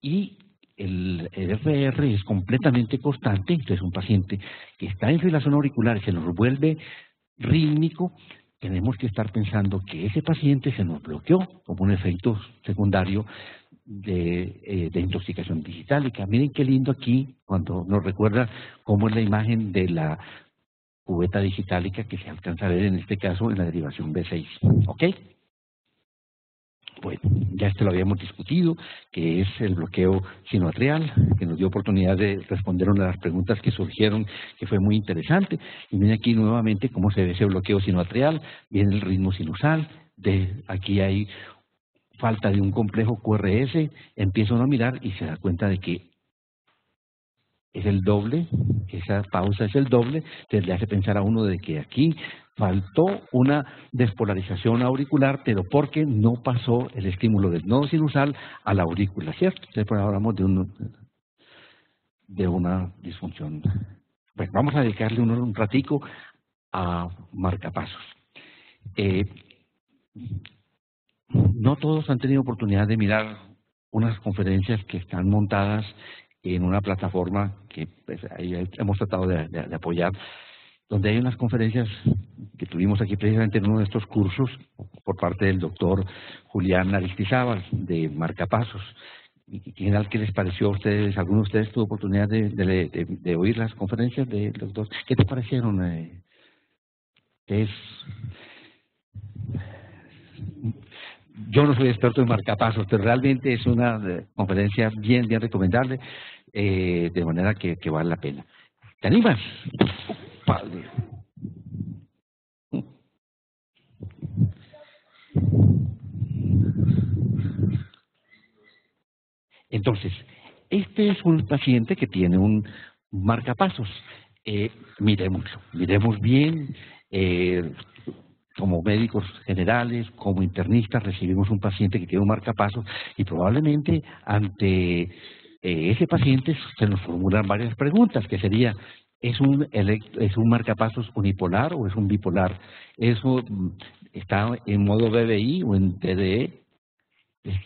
[SPEAKER 1] y el FR es completamente constante. Entonces un paciente que está en fibrilación auricular y se nos vuelve rítmico, tenemos que estar pensando que ese paciente se nos bloqueó como un efecto secundario de intoxicación digitálica. Miren qué lindo aquí cuando nos recuerda cómo es la imagen de la cubeta digitálica que se alcanza a ver en este caso en la derivación B6. ¿Ok? Bueno, ya lo habíamos discutido, que es el bloqueo sinoatrial, que nos dio oportunidad de responder una de las preguntas que surgieron, que fue muy interesante. Y miren aquí nuevamente cómo se ve ese bloqueo sinoatrial, viene el ritmo sinusal, aquí hay falta de un complejo QRS, empieza uno a mirar y se da cuenta de que es el doble, esa pausa es el doble, entonces le hace pensar a uno de que aquí faltó una despolarización auricular, pero porque no pasó el estímulo del nodo sinusal a la aurícula, ¿cierto? Entonces pues hablamos de una disfunción. Pues vamos a dedicarle un ratico a marcapasos. No todos han tenido oportunidad de mirar unas conferencias que están montadas en una plataforma que pues, ahí hemos tratado de apoyar, donde hay unas conferencias que tuvimos aquí precisamente en uno de estos cursos por parte del doctor Julián Aristizábal de marcapasos. ¿Qué les pareció a ustedes? ¿Alguno de ustedes tuvo oportunidad de oír las conferencias de los dos? ¿Qué te parecieron? Yo no soy experto en marcapasos, pero realmente es una conferencia bien recomendable, de manera que vale la pena. ¿Te animas? Padre. Entonces, este es un paciente que tiene un marcapasos. Miremos bien. Como médicos generales, como internistas, recibimos un paciente que tiene un marcapasos y probablemente ante ese paciente se nos formulan varias preguntas, que sería, ¿es un marcapasos unipolar o es un bipolar? ¿Eso está en modo BBI o en TDE?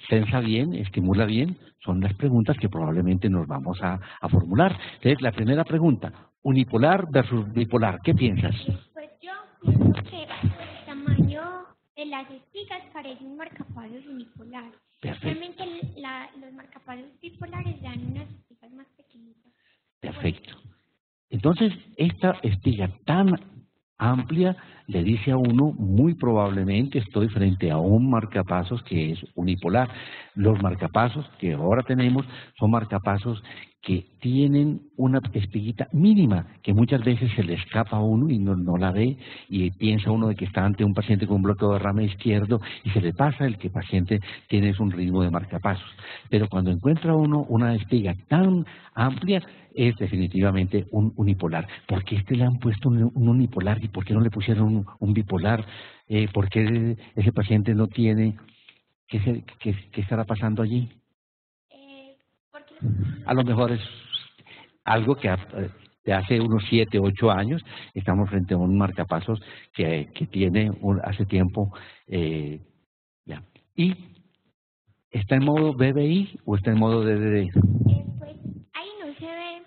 [SPEAKER 1] ¿Sensa bien? ¿Estimula bien? Son las preguntas que probablemente nos vamos a formular. Entonces, la primera pregunta, unipolar versus bipolar, ¿qué piensas?
[SPEAKER 4] Pues yo pienso que el tamaño de las espigas parece un marcapasos unipolar. Realmente los marcapasos bipolares dan unas espigas más pequeñitas.
[SPEAKER 1] Perfecto. Entonces, esta espiga tan amplia le dice a uno, muy probablemente estoy frente a un marcapasos que es unipolar. Los marcapasos que ahora tenemos son marcapasos que tienen una espiguita mínima, que muchas veces se le escapa a uno y no la ve, y piensa uno de que está ante un paciente con un bloqueo de rama izquierdo y se le pasa el que el paciente tiene un ritmo de marcapasos. Pero cuando encuentra uno una espiga tan amplia, es definitivamente un unipolar. ¿Por qué le han puesto un unipolar y por qué no le pusieron un bipolar? ¿Por qué ese paciente no tiene? ¿Qué estará pasando allí? A lo mejor es algo que de hace unos 7, 8 años estamos frente a un marcapasos que tiene hace tiempo. Ya. ¿Y está en modo BBI o está en modo DDD?
[SPEAKER 4] Pues ahí no se ve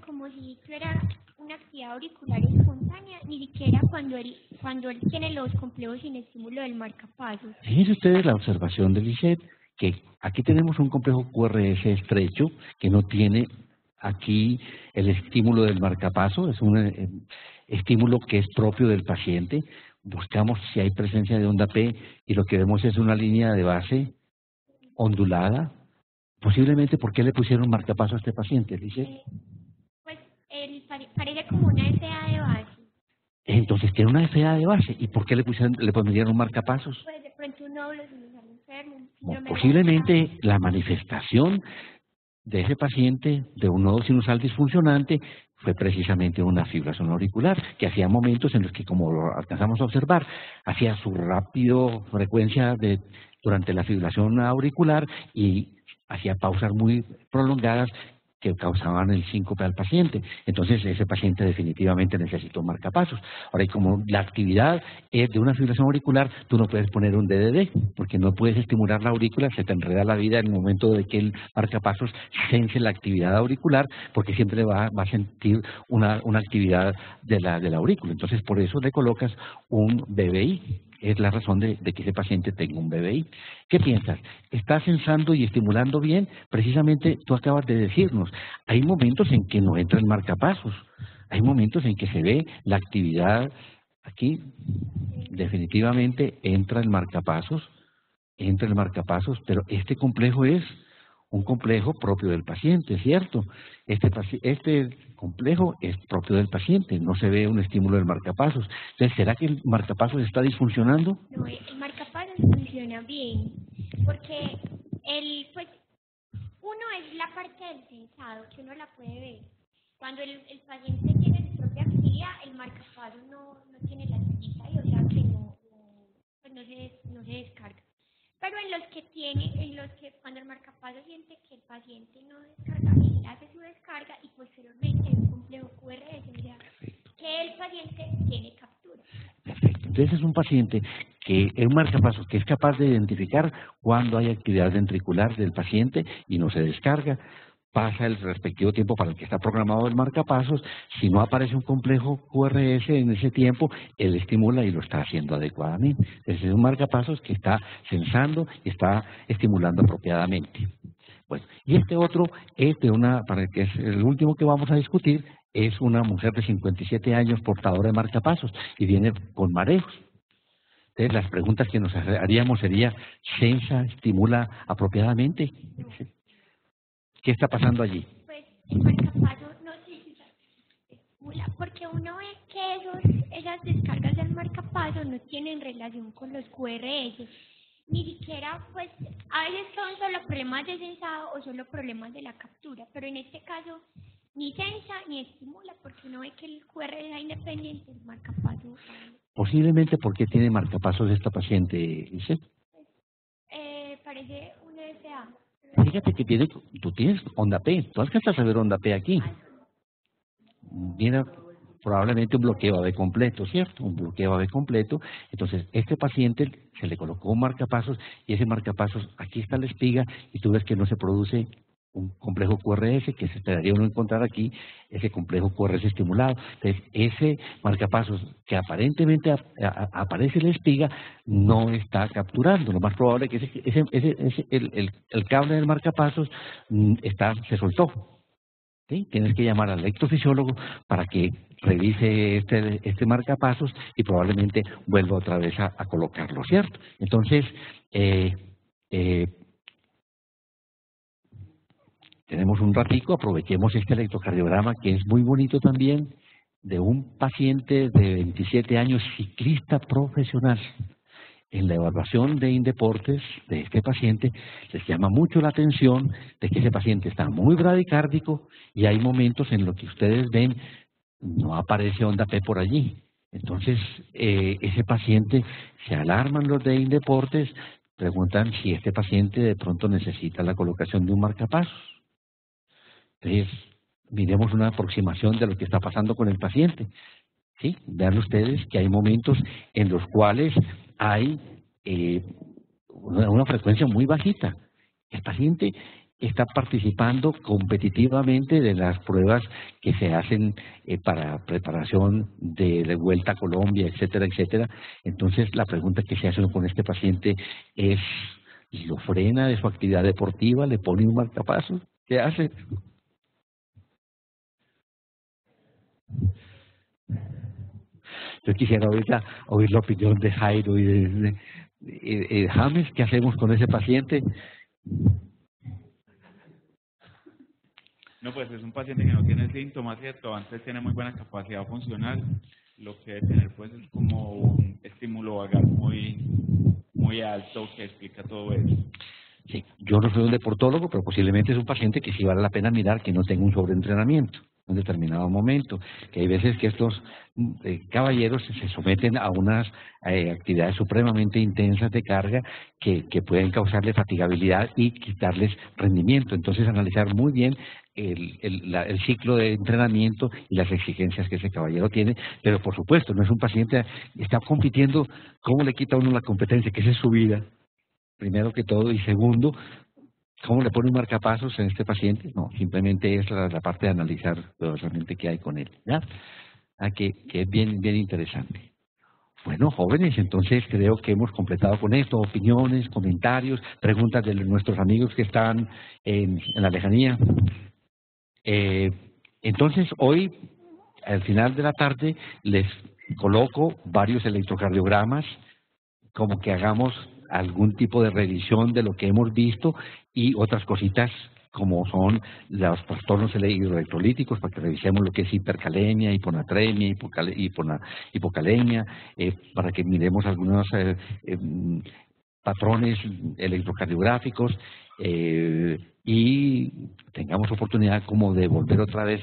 [SPEAKER 4] como si tuviera una actividad auricular espontánea, ni siquiera cuando él tiene los complejos sin estímulo del marcapasos.
[SPEAKER 1] Fíjense ustedes la observación de Lisette, que aquí tenemos un complejo QRS estrecho que no tiene aquí el estímulo del marcapaso, es un estímulo que es propio del paciente. Buscamos si hay presencia de onda P y lo que vemos es una línea de base ondulada. Posiblemente, ¿por qué le pusieron marcapaso a este paciente, Lisette?
[SPEAKER 4] Pues parece como una SA de base.
[SPEAKER 1] Entonces tiene una enfermedad de base. ¿Y por qué le pondrían un marcapasos?
[SPEAKER 4] Pues de pronto un nódulo sinusal enfermo.
[SPEAKER 1] Bueno, posiblemente la manifestación de ese paciente de un nodo sinusal disfuncionante fue precisamente una fibrilación auricular, que hacía momentos en los que, como lo alcanzamos a observar, hacía su rápido frecuencia durante la fibrilación auricular y hacía pausas muy prolongadas que causaban el síncope al paciente. Entonces ese paciente definitivamente necesita un marcapasos. Ahora, y como la actividad es de una fibrilación auricular, tú no puedes poner un DDD, porque no puedes estimular la aurícula, se te enreda la vida en el momento de que el marcapasos sense la actividad auricular, porque siempre va a sentir una actividad de la aurícula. Entonces por eso le colocas un BBI. Es la razón de que ese paciente tenga un BBI. ¿Qué piensas? ¿Está sensando y estimulando bien? Precisamente tú acabas de decirnos, hay momentos en que no entra el marcapasos, hay momentos en que se ve la actividad aquí, definitivamente entra el marcapasos, pero este complejo es un complejo propio del paciente, ¿cierto? Este complejo es propio del paciente, no se ve un estímulo del marcapasos. Entonces, ¿será que el marcapasos está disfuncionando?
[SPEAKER 4] No, el marcapasos funciona bien, porque pues, uno es la parte del sensado, que uno la puede ver. Cuando el paciente tiene su propia actividad, el marcapasos no tiene la cita y o sea que pues no se descarga. Pero en los que cuando el marcapasos siente que el paciente no descarga, él hace su descarga y posteriormente hay un complejo QRS, o sea, que el paciente tiene captura.
[SPEAKER 1] Perfecto. Entonces es un paciente que es un marcapasos que es capaz de identificar cuando hay actividad ventricular del paciente y no se descarga. Pasa el respectivo tiempo para el que está programado el marcapasos. Si no aparece un complejo QRS en ese tiempo, él estimula y lo está haciendo adecuadamente. Entonces es un marcapasos que está sensando y está estimulando apropiadamente. Bueno, y este otro es para que es el último que vamos a discutir, es una mujer de 57 años portadora de marcapasos y viene con mareos. Entonces las preguntas que nos haríamos sería, ¿sensa, estimula apropiadamente? ¿Qué está pasando allí?
[SPEAKER 4] Pues el marcapasos no se estimula, porque uno ve que esas descargas del marcapasos no tienen relación con los QRS. Ni siquiera, pues, a veces son solo problemas de sensado o solo problemas de la captura, pero en este caso ni sensa ni estimula, porque uno ve que el QRS es independiente, el marcapasos.
[SPEAKER 1] Posiblemente, ¿por qué tiene marcapasos esta paciente, Lice?
[SPEAKER 4] Parece un SA.
[SPEAKER 1] Fíjate que tú tienes onda P, tú alcanzas a ver onda P aquí. Mira, probablemente un bloqueo AB completo, ¿cierto? Un bloqueo AB completo. Entonces, este paciente se le colocó un marcapasos y ese marcapasos, aquí está la espiga y tú ves que no se produce un complejo QRS, que se esperaría uno encontrar aquí, ese complejo QRS estimulado. Entonces, ese marcapasos que aparentemente aparece en la espiga, no está capturando. Lo más probable es que el cable del marcapasos se soltó. ¿Sí? Tienes que llamar al electrofisiólogo para que revise este marcapasos y probablemente vuelva otra vez a colocarlo, ¿cierto? Entonces, tenemos un ratico, aprovechemos este electrocardiograma que es muy bonito también, de un paciente de 27 años, ciclista profesional. En la evaluación de Indeportes de este paciente les llama mucho la atención de que ese paciente está muy bradicárdico y hay momentos en los que ustedes ven no aparece onda P por allí. Entonces ese paciente, se alarman los de Indeportes, preguntan si este paciente de pronto necesita la colocación de un marcapasos. Entonces miremos una aproximación de lo que está pasando con el paciente. ¿Sí? Vean ustedes que hay momentos en los cuales hay una frecuencia muy bajita. El paciente está participando competitivamente de las pruebas que se hacen para preparación de vuelta a Colombia, etcétera, etcétera. Entonces, la pregunta que se hace con este paciente es, ¿lo frena de su actividad deportiva? ¿Le pone un marcapasos? ¿Qué hace? Yo quisiera ahorita oír la opinión de Jairo y de James. ¿Qué hacemos con ese paciente?
[SPEAKER 5] No, pues es un paciente que no tiene síntomas, ¿cierto? Antes tiene muy buena capacidad funcional
[SPEAKER 11] lo que debe tener pues es como un estímulo vagal muy alto que explica todo eso.
[SPEAKER 1] Sí, yo no soy un deportólogo, pero posiblemente es un paciente que sí vale la pena mirar que no tenga un sobreentrenamiento en un determinado momento, que hay veces que estos caballeros se someten a unas actividades supremamente intensas de carga que pueden causarle fatigabilidad y quitarles rendimiento. Entonces, analizar muy bien el ciclo de entrenamiento y las exigencias que ese caballero tiene, pero por supuesto, no es un paciente que está compitiendo, ¿cómo le quita a uno la competencia? Que esa es su vida, primero que todo, y segundo, ¿cómo le pone un marcapasos en este paciente? No, simplemente es la parte de analizar realmente qué hay con él, ¿ya? Que es bien interesante. Bueno, jóvenes, entonces creo que hemos completado con esto, opiniones, comentarios, preguntas de nuestros amigos que están en la lejanía. Entonces, hoy, al final de la tarde, les coloco varios electrocardiogramas, como que hagamos algún tipo de revisión de lo que hemos visto y otras cositas como son los trastornos hidroelectrolíticos, para que revisemos lo que es hipercalemia, hiponatremia, hipocalemia, para que miremos algunos patrones electrocardiográficos y tengamos oportunidad como de volver otra vez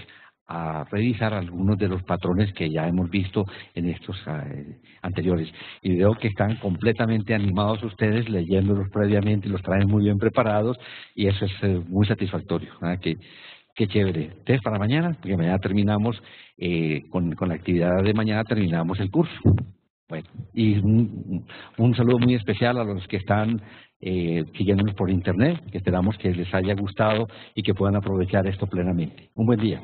[SPEAKER 1] a revisar algunos de los patrones que ya hemos visto en estos anteriores. Y veo que están completamente animados ustedes leyéndolos previamente, los traen muy bien preparados y eso es muy satisfactorio. Qué chévere. Entonces, para mañana, porque mañana terminamos, con la actividad de mañana terminamos el curso. Bueno, y un saludo muy especial a los que están siguiéndonos por internet, que esperamos que les haya gustado y que puedan aprovechar esto plenamente. Un buen día.